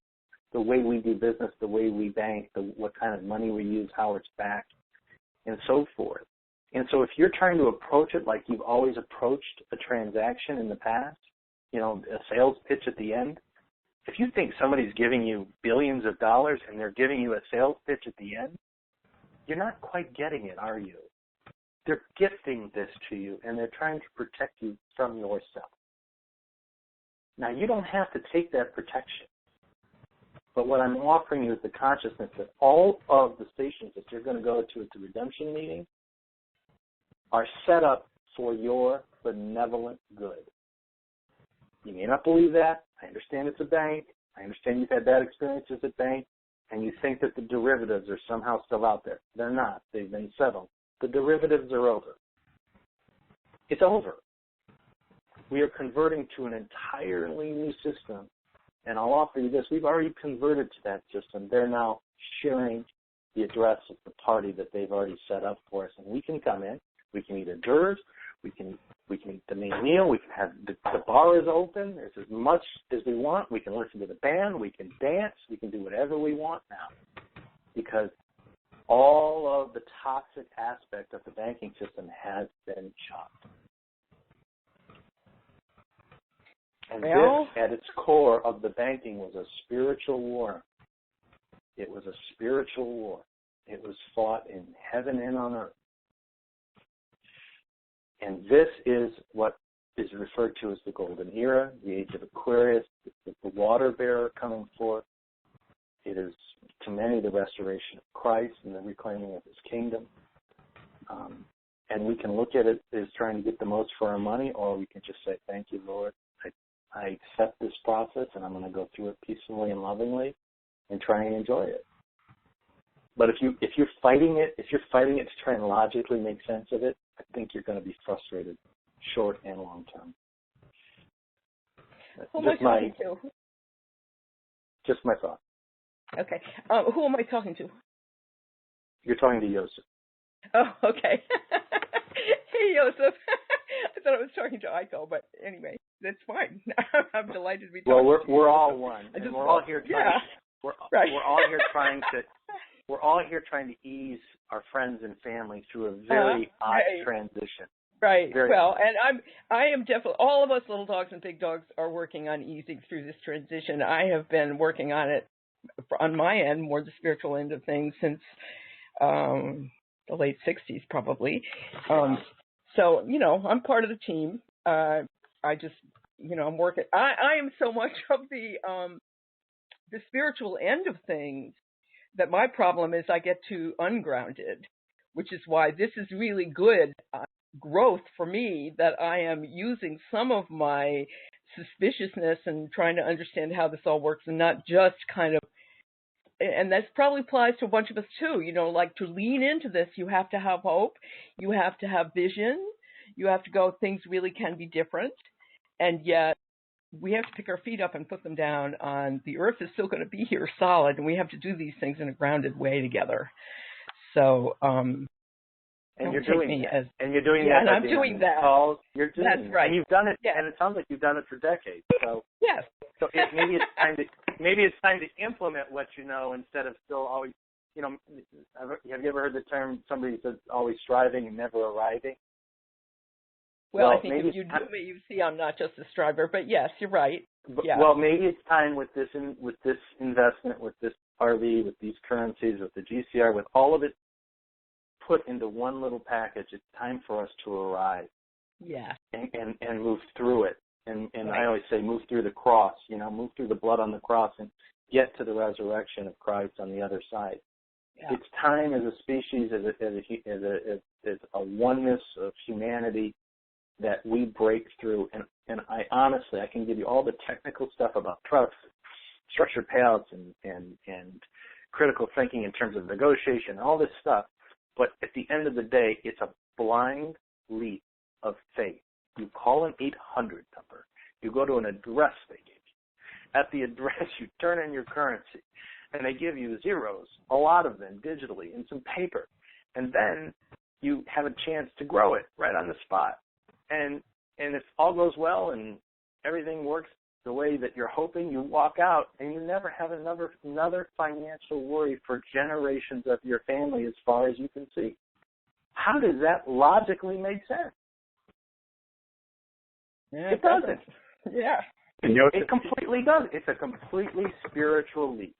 E: the way we do business, the way we bank, what kind of money we use, how it's backed, and so forth. And so if you're trying to approach it like you've always approached a transaction in the past, you know, a sales pitch at the end, if you think somebody's giving you billions of dollars and they're giving you a sales pitch at the end, you're not quite getting it, are you? They're gifting this to you, and they're trying to protect you from yourself. Now, you don't have to take that protection. But what I'm offering you is the consciousness that all of the stations that you're going to go to at the redemption meeting are set up for your benevolent good. You may not believe that. I understand it's a bank. I understand you've had bad experiences at bank, and you think that the derivatives are somehow still out there. They're not. They've been settled. The derivatives are over. It's over. We are converting to an entirely new system, and I'll offer you this. We've already converted to that system. They're now sharing the address of the party that they've already set up for us, and we can come in. We can eat hors d'oeuvres. We can eat the main meal. We can have the bar is open. There's as much as we want. We can listen to the band. We can dance. We can do whatever we want now, because all of the toxic aspect of the banking system has been chopped. And this, at its core of the banking, was a spiritual war. It was a spiritual war. It was fought in heaven and on earth. And this is what is referred to as the golden era, the age of Aquarius, the water bearer coming forth. It is, to many, the restoration of Christ and the reclaiming of his kingdom. And we can look at it as trying to get the most for our money, or we can just say, thank you, Lord. I accept this process, and I'm going to go through it peacefully and lovingly and try and enjoy it. But if you're fighting it to try and logically make sense of it, I think you're going to be frustrated, short and long term.
J: Who am I talking to?
E: Just my thought.
J: Okay. Who am I talking to?
E: You're talking to Joseph.
J: Oh, okay. Hey, Joseph. I thought I was talking to Aiko, but anyway, that's fine. I'm delighted to be talking.
E: Well,
J: to you.
E: we're all one, and we're all here trying.
J: Yeah.
E: We're
J: right.
E: We're all here trying to ease our friends and family through a very odd transition.
J: Right. Well, and I am definitely, all of us little dogs and big dogs are working on easing through this transition. I have been working on it on my end, more the spiritual end of things, since the late 60s probably. So, I'm part of the team. I just, I'm working. I am so much of the spiritual end of things that my problem is I get too ungrounded, which is why this is really good growth for me, that I am using some of my suspiciousness and trying to understand how this all works, and not just kind of, and that probably applies to a bunch of us too, like to lean into this, you have to have hope, you have to have vision, you have to go, things really can be different, and yet we have to pick our feet up and put them down on, the earth is still going to be here solid, and we have to do these things in a grounded way together. So,
E: and you're doing that. And you're doing that.
J: And I'm doing that.
E: Calls. You're doing
J: That's
E: that.
J: right.
E: And you've done it,
J: yes.
E: and it sounds like you've done it for decades. So
J: yes.
E: So maybe it's time to implement what you know, instead of still always. Have you ever heard the term, somebody says always striving and never arriving?
J: Well, I think if you do me, you see I'm not just a striver, but yes, you're right. Yeah.
E: Well, maybe it's time with this investment, with this RV, with these currencies, with the GCR, with all of it put into one little package. It's time for us to arrive.
J: Yeah.
E: And move through it. And
J: right.
E: I always say move through the cross. Move through the blood on the cross and get to the resurrection of Christ on the other side. Yeah. It's time as a species, as a oneness of humanity, that we break through, and I honestly, I can give you all the technical stuff about trusts, structured payouts, and critical thinking in terms of negotiation, all this stuff, but at the end of the day, it's a blind leap of faith. You call an 800 number. You go to an address they give you. At the address, you turn in your currency, and they give you zeros, a lot of them digitally, in some paper, and then you have a chance to grow it right on the spot. And if all goes well and everything works the way that you're hoping, you walk out and you never have another financial worry for generations of your family as far as you can see. How does that logically make sense?
J: Yeah,
E: it doesn't.
J: Yeah.
E: It completely does. It's a completely spiritual leap.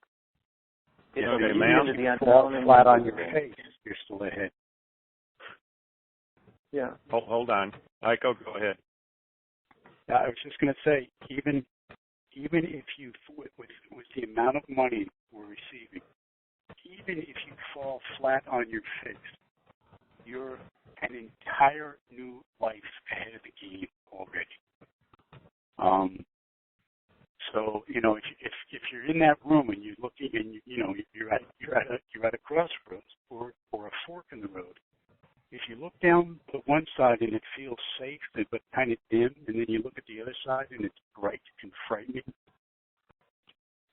E: It's a leap into the unknown.
D: Flat on your face, you're still ahead.
E: Yeah.
A: Hold on. Aiko, go ahead.
D: I was just going to say, even if you, with the amount of money we're receiving, even if you fall flat on your face, you're an entire new life ahead of the game already. So if you're in that room and you're looking and you're at a crossroads or a fork in the road. If you look down the one side and it feels safe but kind of dim, and then you look at the other side and it's bright and frightening,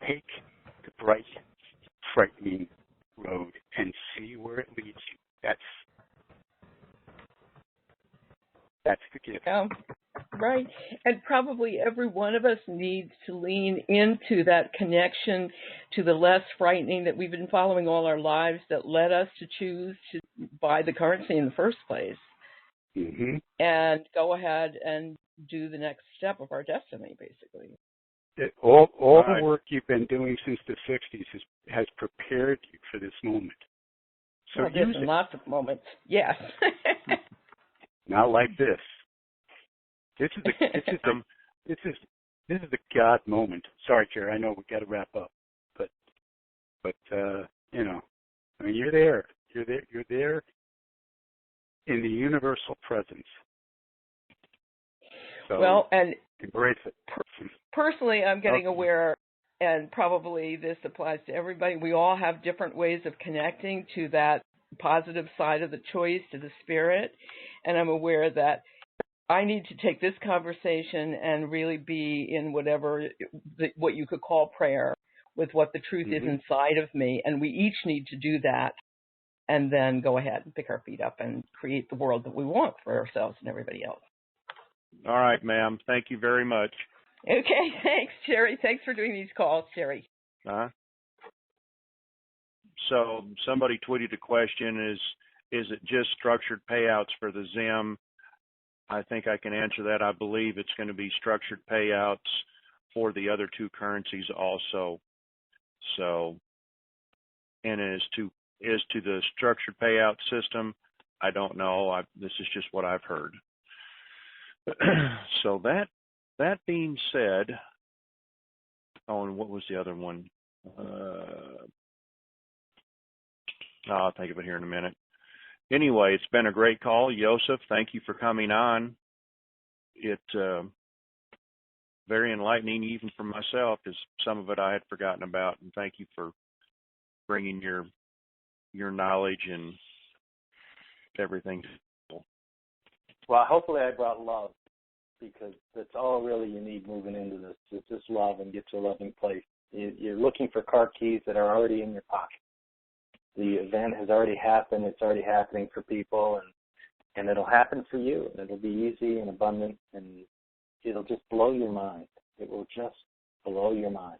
D: take the bright, frightening road and see where it leads you. That's the gift.
J: Right. And probably every one of us needs to lean into that connection to the less frightening that we've been following all our lives, that led us to choose to buy the currency in the first place.
D: Mm-hmm.
J: And go ahead and do the next step of our destiny, basically.
D: All the work you've been doing since the 60s has prepared you for this moment. So
J: well, there's lots of moments. Yes.
D: Not like this. This is the God moment. Sorry, Jerry. I know we got to wrap up, but I mean, you're there. You're there. in the universal presence. So
J: Well, and
D: embrace it.
J: personally, I'm getting
D: Okay.
J: aware, and probably this applies to everybody, we all have different ways of connecting to that positive side of the choice, to the spirit. And I'm aware that I need to take this conversation and really be in what you could call prayer with what the truth is inside of me. And we each need to do that and then go ahead and pick our feet up and create the world that we want for ourselves and everybody else.
A: All right, ma'am. Thank you very much.
J: Okay, thanks, Jerry. Thanks for doing these calls, Jerry.
A: So somebody tweeted a question, is it just structured payouts for the ZIM? I think I can answer that. I believe it's going to be structured payouts for the other two currencies also. So, and as to the structured payout system, I don't know. This is just what I've heard. So that being said, oh, and what was the other one? I'll think of it here in a minute. Anyway, it's been a great call. Joseph, thank you for coming on. It's very enlightening even for myself, because some of it I had forgotten about. And thank you for bringing your knowledge and everything.
E: Well, hopefully I brought love, because that's all really you need moving into this. Is just love, and get to a loving place. You're looking for car keys that are already in your pocket. The event has already happened. It's already happening for people, and it'll happen for you. And it'll be easy and abundant, and it'll just blow your mind. It will just blow your mind.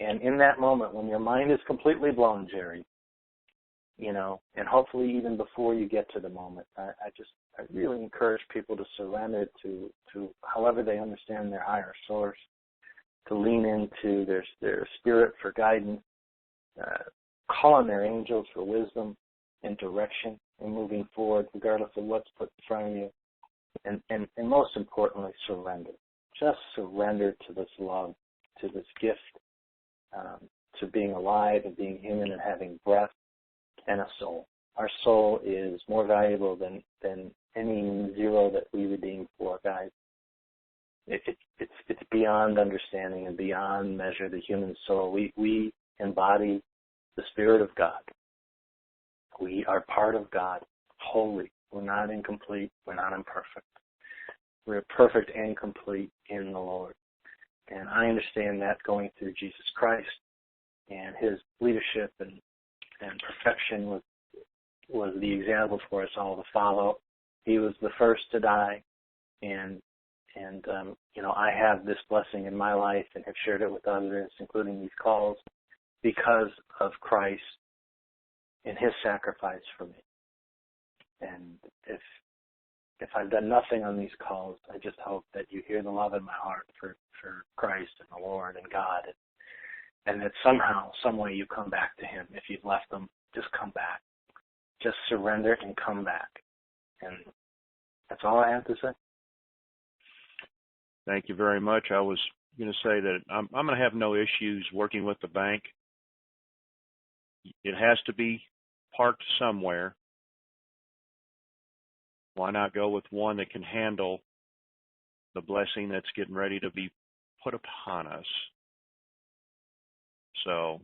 E: And in that moment, when your mind is completely blown, Jerry, and hopefully even before you get to the moment, I really encourage people to surrender to however they understand their higher source, to lean into their spirit for guidance, call on their angels for wisdom and direction in moving forward, regardless of what's put in front of you. And most importantly, surrender. Just surrender to this love, to this gift, to being alive and being human and having breath and a soul. Our soul is more valuable than any zero that we redeem for, guys. It's beyond understanding and beyond measure, the human soul. We embody the Spirit of God. We are part of God, holy. We're not incomplete. We're not imperfect. We're perfect and complete in the Lord. And I understand that going through Jesus Christ and his leadership and perfection was the example for us all to follow. He was the first to die, and I have this blessing in my life and have shared it with others, including these calls, because of Christ and his sacrifice for me. And if I've done nothing on these calls, I just hope that you hear the love in my heart for Christ and the Lord and God, and that somehow, some way you come back to him. If you've left him, just come back. Just surrender and come back. And that's all I have to say.
A: Thank you very much. I was going to say that I'm going to have no issues working with the bank. It has to be parked somewhere. Why not go with one that can handle the blessing that's getting ready to be put upon us? So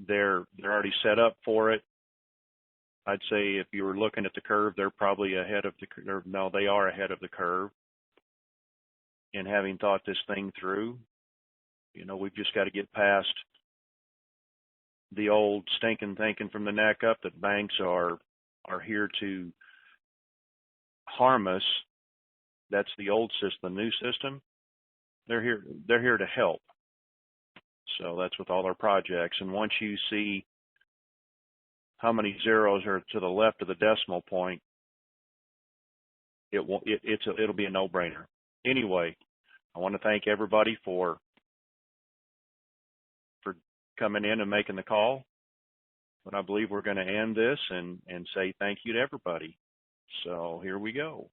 A: they're already set up for it. I'd say if you were looking at the curve, they're probably ahead of the curve. No, they are ahead of the curve. And having thought this thing through, we've just got to get past the old stinking thinking from the neck up that banks are here to harm us. That's the old system. The new system, they're here to help. So that's with all our projects. And once you see how many zeros are to the left of the decimal point, it'll be a no-brainer. Anyway, I want to thank everybody for coming in and making the call. But I believe we're going to end this and say thank you to everybody. So here we go.